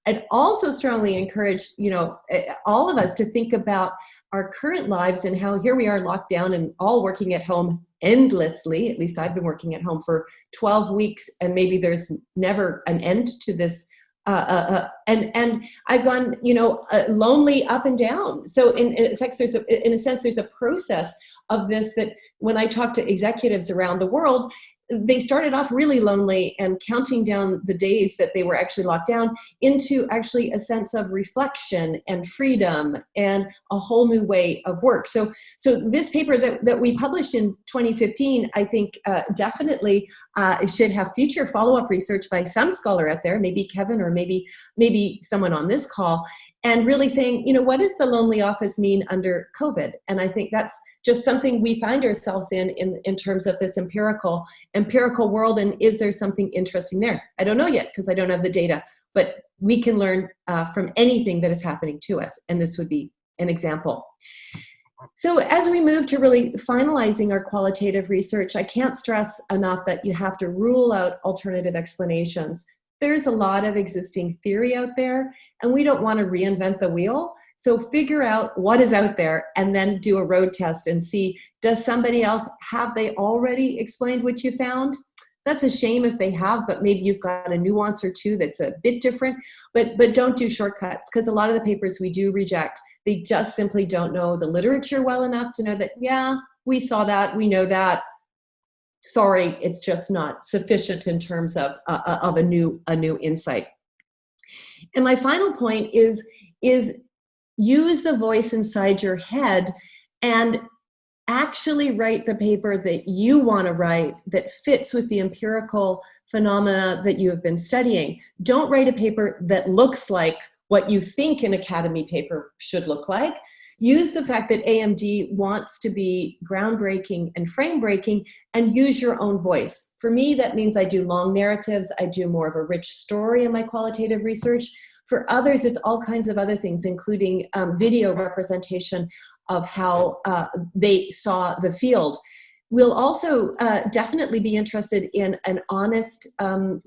I'd also strongly encourage, you know, all of us to think about our current lives and how here we are locked down and all working at home endlessly. At least I've been working at home for 12 weeks, and maybe there's never an end to this. And I've gone, you know, lonely up and down. So in a sense, there's a process of this that when I talk to executives around the world, they started off really lonely and counting down the days that they were actually locked down into actually a sense of reflection and freedom and a whole new way of work. So this paper that we published in 2015, I think definitely should have future follow-up research by some scholar out there, maybe Kevin or maybe someone on this call, and really saying, you know, what does the lonely office mean under COVID? And I think that's just something we find ourselves in terms of this empirical world, and is there something interesting there? I don't know yet because I don't have the data, but we can learn from anything that is happening to us, and this would be an example. So as we move to really finalizing our qualitative research, I can't stress enough that you have to rule out alternative explanations. There's a lot of existing theory out there, and we don't want to reinvent the wheel. So figure out what is out there and then do a road test and see, does somebody else, have they already explained what you found? That's a shame if they have, but maybe you've got a nuance or two that's a bit different, but don't do shortcuts, because a lot of the papers we do reject, they just simply don't know the literature well enough to know that, yeah, we saw that, we know that. Sorry, it's just not sufficient in terms of a new insight. And my final point is use the voice inside your head and actually write the paper that you want to write that fits with the empirical phenomena that you have been studying. Don't write a paper that looks like what you think an academy paper should look like. Use the fact that AMD wants to be groundbreaking and frame-breaking, and use your own voice. For me, that means I do long narratives. I do more of a rich story in my qualitative research. For others, it's all kinds of other things, including video representation of how they saw the field. We'll also definitely be interested in an honest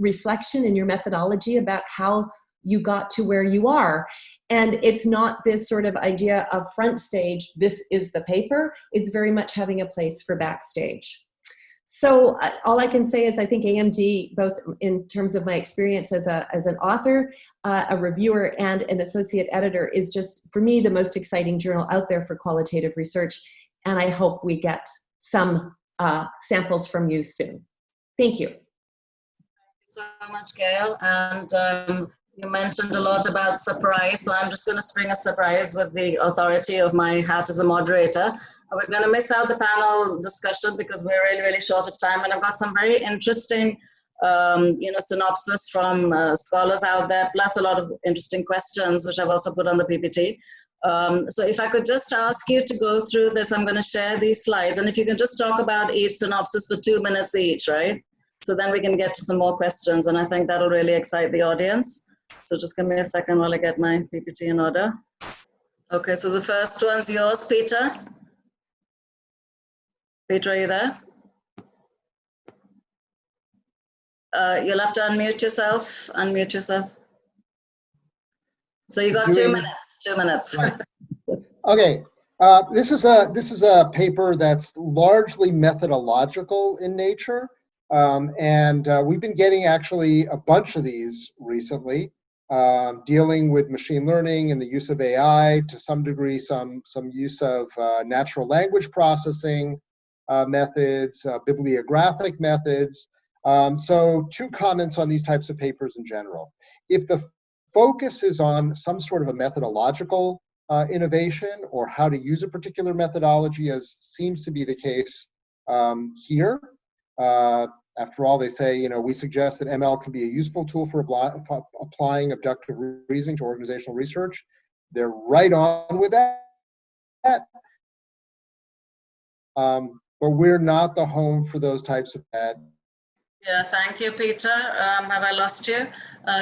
reflection in your methodology about how you got to where you are. And it's not this sort of idea of front stage, this is the paper. It's very much having a place for backstage. So all I can say is I think AMD, both in terms of my experience as an author, a reviewer, and an associate editor, is just, for me, the most exciting journal out there for qualitative research. And I hope we get some samples from you soon. Thank you. So much, Gail. And you mentioned a lot about surprise, so I'm just going to spring a surprise with the authority of my hat as a moderator. We're going to miss out the panel discussion because we're really, really short of time, and I've got some very interesting, synopsis from scholars out there, plus a lot of interesting questions, which I've also put on the PPT. So if I could just ask you to go through this, I'm going to share these slides, and if you can just talk about each synopsis for 2 minutes each, right? So then we can get to some more questions, and I think that'll really excite the audience. So just give me a second while I get my PPT in order. Okay, so the first one's yours, Peter. Peter, are you there? You'll have to unmute yourself. Unmute yourself. So you got 2 minutes. 2 minutes. Right. Okay. This is a paper that's largely methodological in nature. We've been getting actually a bunch of these recently, dealing with machine learning and the use of AI, to some degree, some use of natural language processing methods, bibliographic methods. So 2 comments on these types of papers in general. If the focus is on some sort of a methodological innovation or how to use a particular methodology, as seems to be the case here, after all, they say, we suggest that ML can be a useful tool for applying abductive reasoning to organizational research. They're right on with that. But we're not the home for those types of bad. Yeah, thank you, Peter. Have I lost you?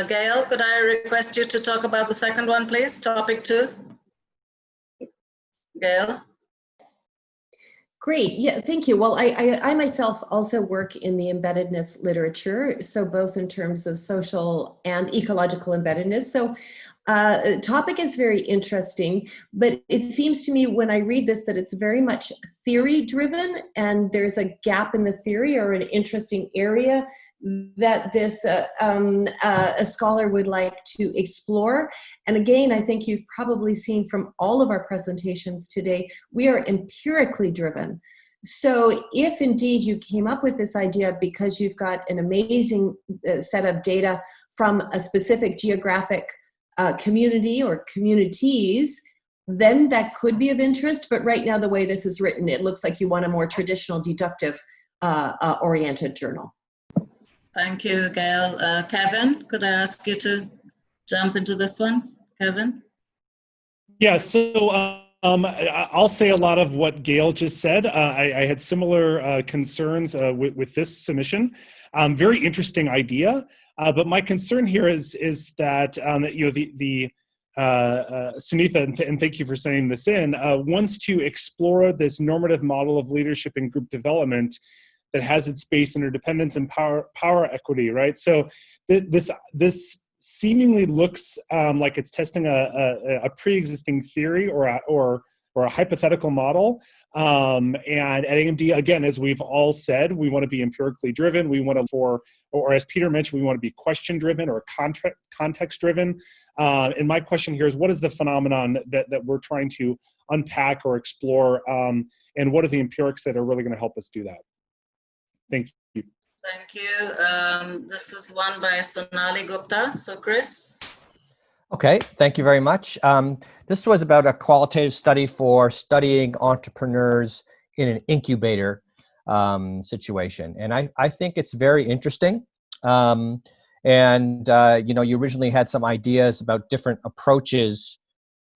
Gail, could I request you to talk about the second one, please? Topic 2. Gail? Great. Yeah, thank you. Well, I myself also work in the embeddedness literature, so both in terms of social and ecological embeddedness. So topic is very interesting, but it seems to me when I read this that it's very much theory driven, and there's a gap in the theory or an interesting area that this a scholar would like to explore. And again, I think you've probably seen from all of our presentations today, we are empirically driven. So if indeed you came up with this idea because you've got an amazing set of data from a specific geographic community or communities, then that could be of interest. But right now, the way this is written, it looks like you want a more traditional deductive oriented journal. Thank you, Gail. Kevin, could I ask you to jump into this one? Kevin? Yeah, so I'll say a lot of what Gail just said. I had similar concerns with this submission. Very interesting idea, but my concern here is that Sunitha, and thank you for sending this in, wants to explore this normative model of leadership and group development that has its base in interdependence and power equity, right? So this seemingly looks like it's testing a pre-existing theory or a hypothetical model. And at AMD, again, as we've all said, we want to be empirically driven. We want to, or as Peter mentioned, we want to be question driven or context driven. And my question here is, what is the phenomenon that we're trying to unpack or explore? And what are the empirics that are really going to help us do that? Thank you. Thank you. This is one by Sonali Gupta. So Chris? Okay, thank you very much. This was about a qualitative study for studying entrepreneurs in an incubator situation. And I think it's very interesting. You originally had some ideas about different approaches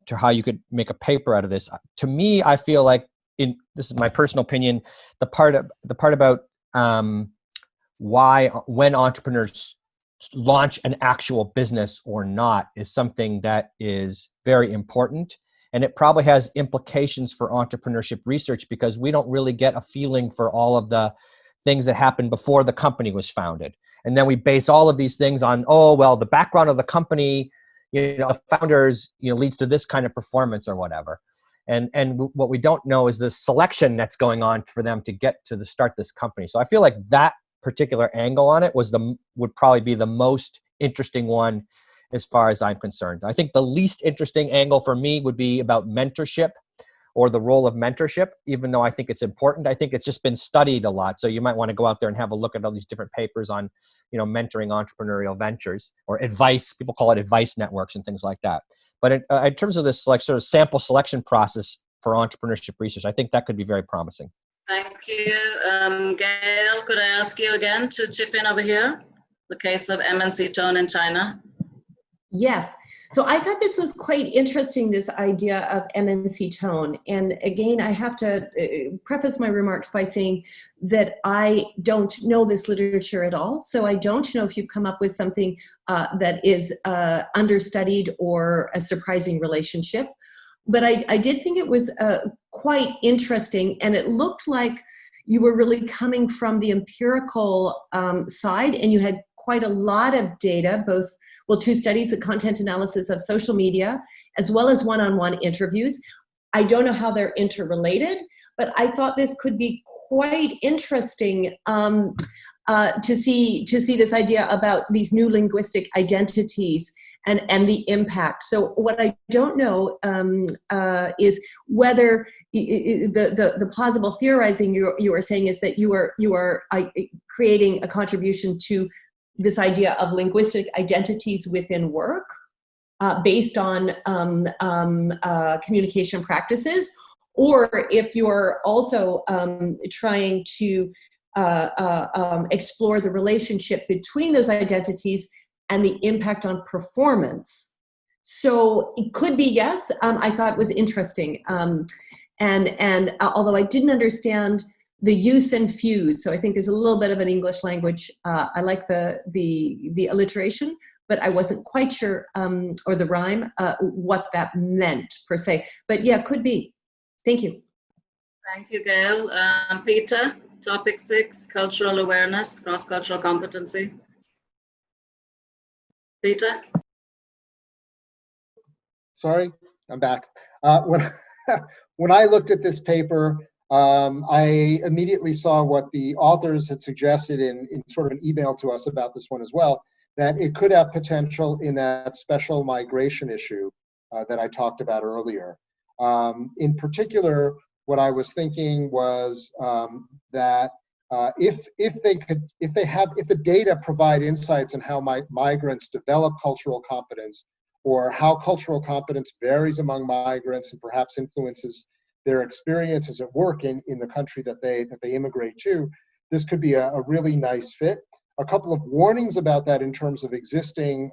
to how you could make a paper out of this. To me, I feel like, this is my personal opinion, the part about when entrepreneurs launch an actual business or not is something that is very important. And it probably has implications for entrepreneurship research because we don't really get a feeling for all of the things that happened before the company was founded. And then we base all of these things on, oh, well, the background of the company, the founders, leads to this kind of performance or whatever. what we don't know is the selection that's going on for them to get to start this company. So I feel like that particular angle on it would probably be the most interesting one as far as I'm concerned. I think the least interesting angle for me would be about mentorship, or the role of mentorship, even though I think it's important. I think it's just been studied a lot. So you might want to go out there and have a look at all these different papers on, mentoring entrepreneurial ventures, or advice. People call it advice networks and things like that. But in terms of this sort of sample selection process for entrepreneurship research, I think that could be very promising. Thank you. Gail, could I ask you again to chip in over here? The case of MNC Tone in China. Yes. So I thought this was quite interesting, this idea of MNC Tone. And again, I have to preface my remarks by saying that I don't know this literature at all. So I don't know if you've come up with something that is understudied or a surprising relationship. But I did think it was quite interesting, and it looked like you were really coming from the empirical side, and you had quite a lot of data, both, well, 2 studies, the content analysis of social media, as well as one-on-one interviews. I don't know how they're interrelated, but I thought this could be quite interesting to see this idea about these new linguistic identities and the impact. So what I don't know is whether the plausible theorizing you are saying is that you are creating a contribution to this idea of linguistic identities within work based on communication practices, or if you're also trying to explore the relationship between those identities and the impact on performance. So it could be yes. I thought it was interesting, and although I didn't understand the use and fuse, so I think there's a little bit of an English language. I like the alliteration, but I wasn't quite sure, or the rhyme, what that meant per se. But yeah, could be. Thank you. Thank you, Gail. Peter, topic 6, cultural awareness, cross-cultural competency. Peter? Sorry, I'm back. When I looked at this paper, I immediately saw what the authors had suggested in sort of an email to us about this one as well, that it could have potential in that special migration issue that I talked about earlier. In particular, what I was thinking was that if the data provide insights on how migrants develop cultural competence, or how cultural competence varies among migrants and perhaps influences their experiences at work in the country that they immigrate to, this could be a really nice fit. A couple of warnings about that in terms of existing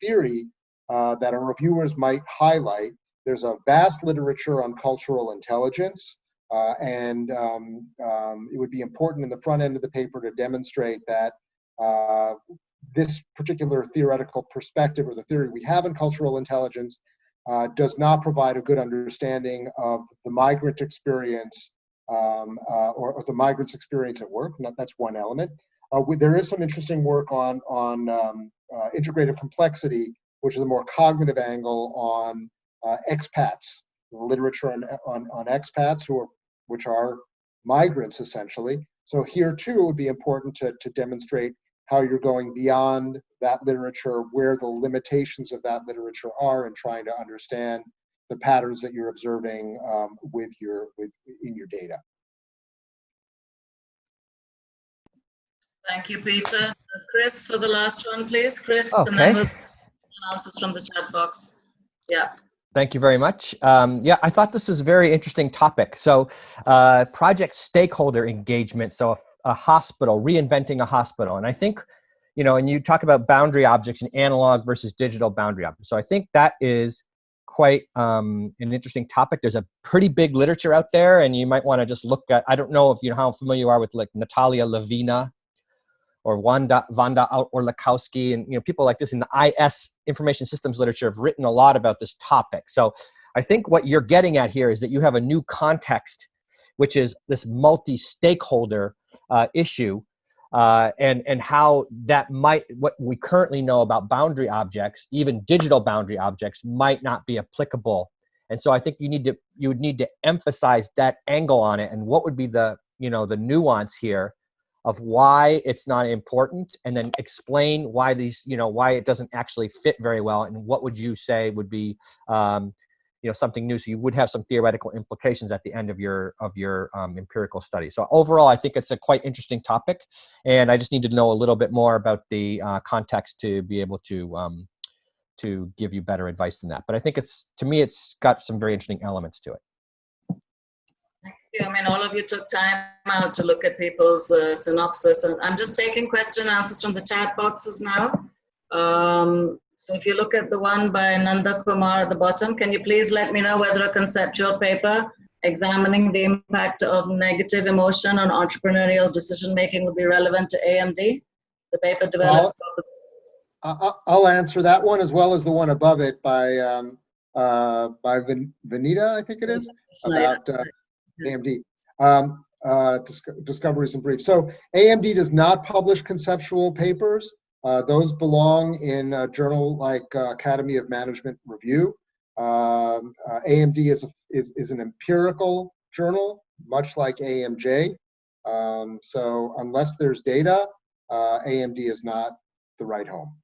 theory that our reviewers might highlight. There's a vast literature on cultural intelligence, and it would be important in the front end of the paper to demonstrate that this particular theoretical perspective, or the theory we have in cultural intelligence, does not provide a good understanding of the migrant experience or the migrant's experience at work. That's one element. There is some interesting work on integrative complexity, which is a more cognitive angle on expats, literature on expats which are migrants essentially. So here too, it would be important to demonstrate how you're going beyond that literature, where the limitations of that literature are, and trying to understand the patterns that you're observing in your data. Thank you, Peter. Chris, for the last one, please. Chris, Okay. and then we'll answers from the chat box. Yeah. Thank you very much. Yeah, I thought this was a very interesting topic. So project stakeholder engagement, so a hospital, reinventing a hospital. And I think, and you talk about boundary objects and analog versus digital boundary objects. So I think that is quite an interesting topic. There's a pretty big literature out there, and you might want to just look at, I don't know if how familiar you are with like Natalia Levina or Wanda Orlikowski, and people like this in the IS, information systems literature, have written a lot about this topic. So I think what you're getting at here is that you have a new context, which is this multi-stakeholder issue, and how that what we currently know about boundary objects, even digital boundary objects, might not be applicable And so I think you would need to emphasize that angle on it, and what would be the, the nuance here of why it's not important, and then explain why why it doesn't actually fit very well, and what would you say would be, something new. So you would have some theoretical implications at the end of your empirical study. So overall, I think it's a quite interesting topic, and I just need to know a little bit more about the context to be able to give you better advice than that. But I think to me, it's got some very interesting elements to it. Thank you. I mean, all of you took time out to look at people's synopsis, and I'm just taking question and answers from the chat boxes now. So if you look at the one by Nanda Kumar at the bottom, can you please let me know whether a conceptual paper examining the impact of negative emotion on entrepreneurial decision-making would be relevant to AMD? The paper develops... I'll answer that one, as well as the one above it by Vanita, I think it is, about AMD. Discoveries and briefs. So AMD does not publish conceptual papers. Those belong in a journal like Academy of Management Review. AMD is an empirical journal, much like AMJ. So unless there's data, AMD is not the right home.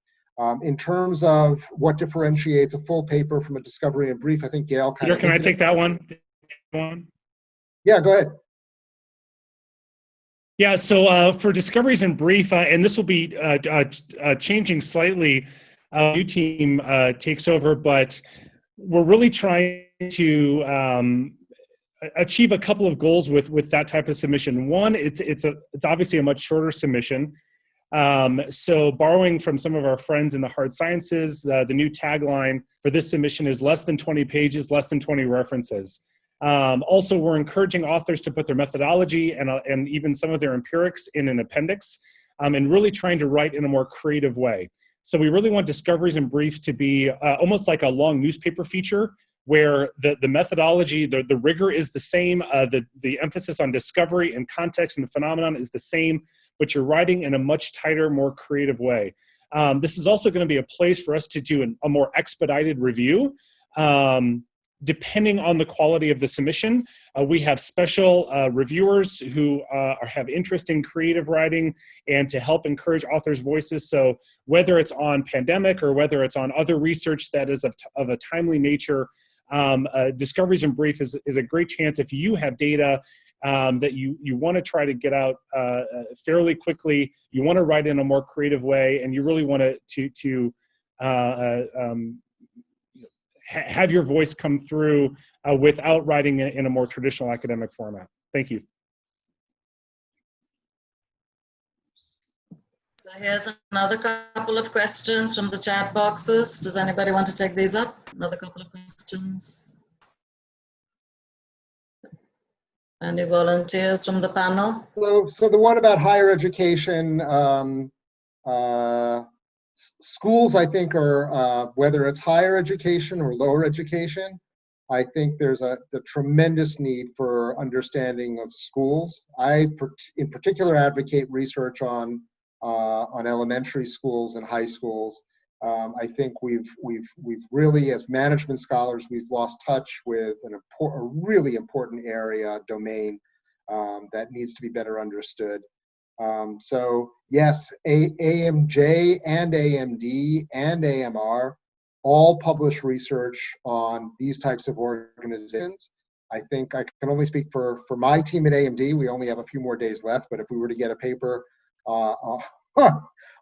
In terms of what differentiates a full paper from a discovery and brief, I think Gail kind of... Peter, can I take that one? Yeah, go ahead. Yeah, so for discoveries in brief, and this will be changing slightly, new team takes over, but we're really trying to achieve a couple of goals with that type of submission. One, it's obviously a much shorter submission. So borrowing from some of our friends in the hard sciences, the new tagline for this submission is less than 20 pages, less than 20 references. Also, we're encouraging authors to put their methodology and even some of their empirics in an appendix, and really trying to write in a more creative way. So we really want discoveries in brief to be almost like a long newspaper feature, where the methodology, the rigor is the same, the emphasis on discovery and context and the phenomenon is the same, but you're writing in a much tighter, more creative way. This is also going to be a place for us to do a more expedited review. Depending on the quality of the submission, we have special reviewers who have interest in creative writing and to help encourage authors' voices. So whether it's on pandemic or whether it's on other research that is of a timely nature, Discoveries in Brief is a great chance if you have data that you want to try to get out fairly quickly, you want to write in a more creative way, and you really want to have your voice come through without writing in a more traditional academic format. Thank you. So here's another couple of questions from the chat boxes. Does anybody want to take these up? Another couple of questions. Any volunteers from the panel? So the one about higher education, schools, I think, are, whether it's higher education or lower education, I think there's the tremendous need for understanding of schools. I, in particular, advocate research on elementary schools and high schools. I think we've really, as management scholars, we've lost touch with a really important area, domain, that needs to be better understood. So yes, AMJ and AMD and AMR all publish research on these types of organizations. I think I can only speak for my team at AMD. We only have a few more days left, but if we were to get a paper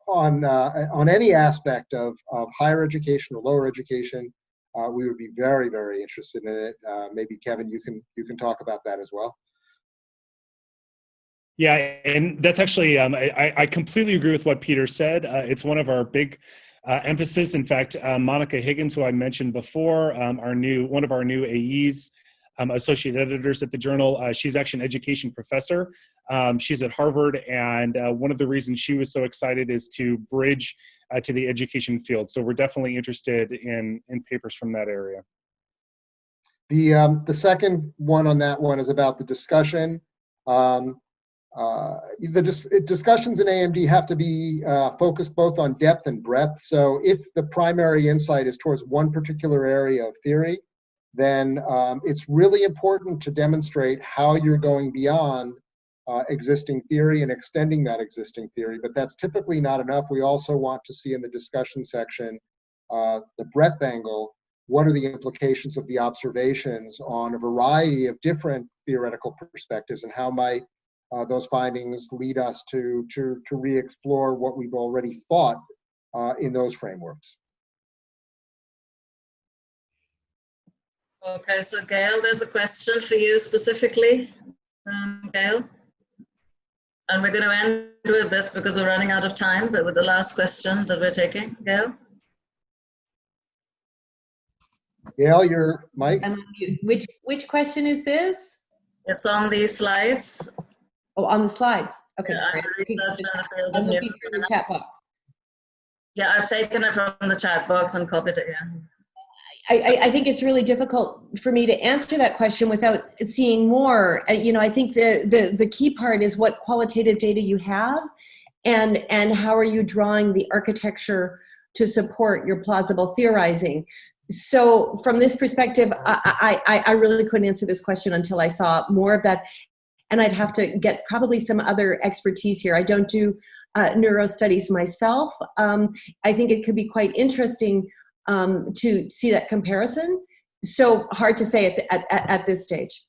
on any aspect of higher education or lower education, we would be very, very interested in it. Maybe Kevin, you can talk about that as well. Yeah, and that's actually, I completely agree with what Peter said. It's one of our big emphasis. In fact, Monica Higgins, who I mentioned before, one of our new AEs, associate editors at the journal, she's actually an education professor. She's at Harvard, and one of the reasons she was so excited is to bridge to the education field. So we're definitely interested in papers from that area. The second one on that one is about the discussion. The discussions in AMD have to be focused both on depth and breadth. So if the primary insight is towards one particular area of theory, then it's really important to demonstrate how you're going beyond existing theory and extending that existing theory, but that's typically not enough. We also want to see in the discussion section the breadth angle. What are the implications of the observations on a variety of different theoretical perspectives, and how might those findings lead us to re-explore what we've already thought in those frameworks. Okay, so Gail, there's a question for you specifically, Gail. And we're going to end with this because we're running out of time, but with the last question that we're taking, Gail. Gail, your mic. I'm on mute. Which question is this? It's on the slides. Oh, on the slides. Okay, Yeah, sorry. I'm I'm looking through the chat box. Yeah, I've taken it from the chat box and copied it, yeah. I think it's really difficult for me to answer that question without seeing more. You know, I think the key part is what qualitative data you have, and how are you drawing the architecture to support your plausible theorizing. So from this perspective, I really couldn't answer this question until I saw more of that. And I'd have to get probably some other expertise here. I don't do neuro studies myself. I think it could be quite interesting to see that comparison. So hard to say at this stage.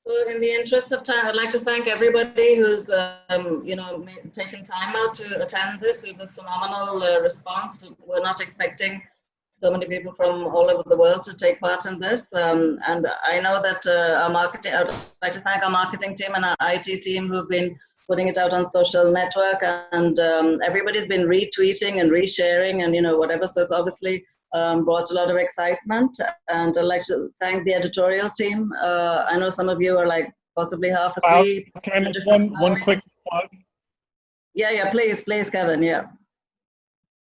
So in the interest of time, I'd like to thank everybody who's you know, taken time out to attend this. We have a phenomenal response. We're not expecting so many people from all over the world to take part in this. And I know that our marketing, I'd like to thank our marketing team and our IT team who've been putting it out on social network, and everybody's been retweeting and resharing and, you know, whatever. So it's obviously brought a lot of excitement. And I'd like to thank the editorial team. I know some of you are like possibly half asleep. Can I make one quick plug? Yeah, please, Kevin, yeah.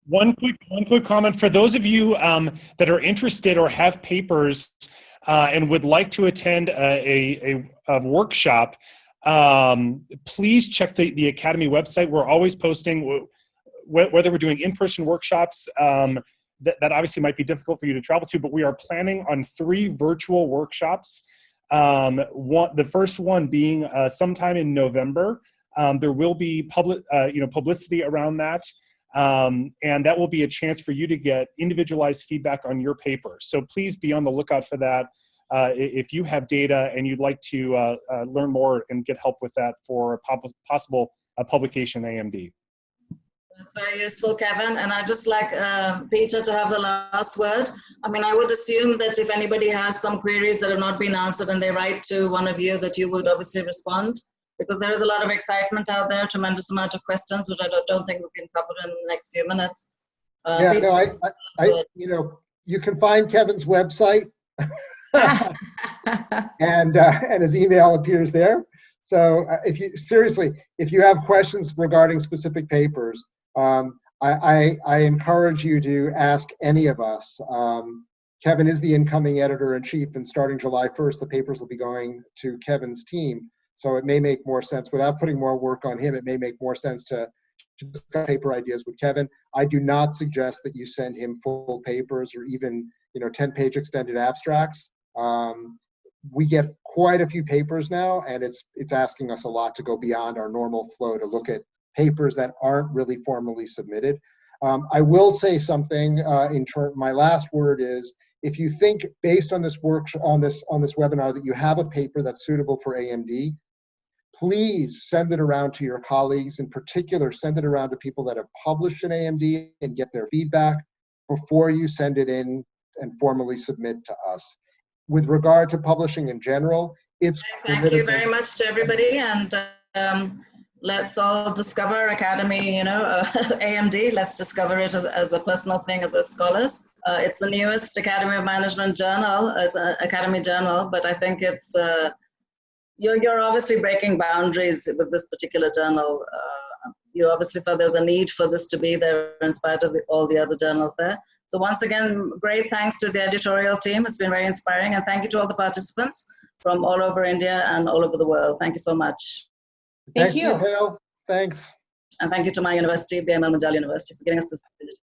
One quick comment for those of you that are interested or have papers and would like to attend a workshop. Please check the Academy website. We're always posting, whether we're doing in-person workshops, that obviously might be difficult for you to travel to, but we are planning on 3 virtual workshops. The first one being sometime in November. There will be publicity around that. And that will be a chance for you to get individualized feedback on your paper. So please be on the lookout for that. If you have data and you'd like to learn more and get help with that for a possible publication AMD. That's very useful, Kevin. And I'd just like Peter to have the last word. I mean, I would assume that if anybody has some queries that have not been answered and they write to one of you, that you would obviously respond, because there is a lot of excitement out there, tremendous amount of questions, which I don't think we can cover in the next few minutes. Yeah, Peter, no, you know, you can find Kevin's website. and his email appears there. So if you have questions regarding specific papers, I encourage you to ask any of us. Kevin is the incoming editor-in-chief, and starting July 1st, the papers will be going to Kevin's team. So it may make more sense, without putting more work on him, it may make more sense to discuss paper ideas with Kevin. I do not suggest that you send him full papers or even 10-page extended abstracts. We get quite a few papers now, and it's asking us a lot to go beyond our normal flow to look at papers that aren't really formally submitted. I will say something my last word is, if you think based on this work, on this webinar, that you have a paper that's suitable for AMD, please send it around to your colleagues. In particular, send it around to people that have published in AMD and get their feedback before you send it in and formally submit to us. With regard to publishing in general, it's Thank you very much to everybody, and let's all discover Academy, AMD. Let's discover it as a personal thing, as a scholars. It's the newest Academy of Management journal, as an Academy journal, but I think it's, you're obviously breaking boundaries with this particular journal. You obviously felt there was a need for this to be there in spite of all the other journals there. So once again, great thanks to the editorial team. It's been very inspiring, and thank you to all the participants from all over India and all over the world. Thank you so much. Thank you. Hale. Thanks. And thank you to my university, BML Munjal University, for giving us this opportunity.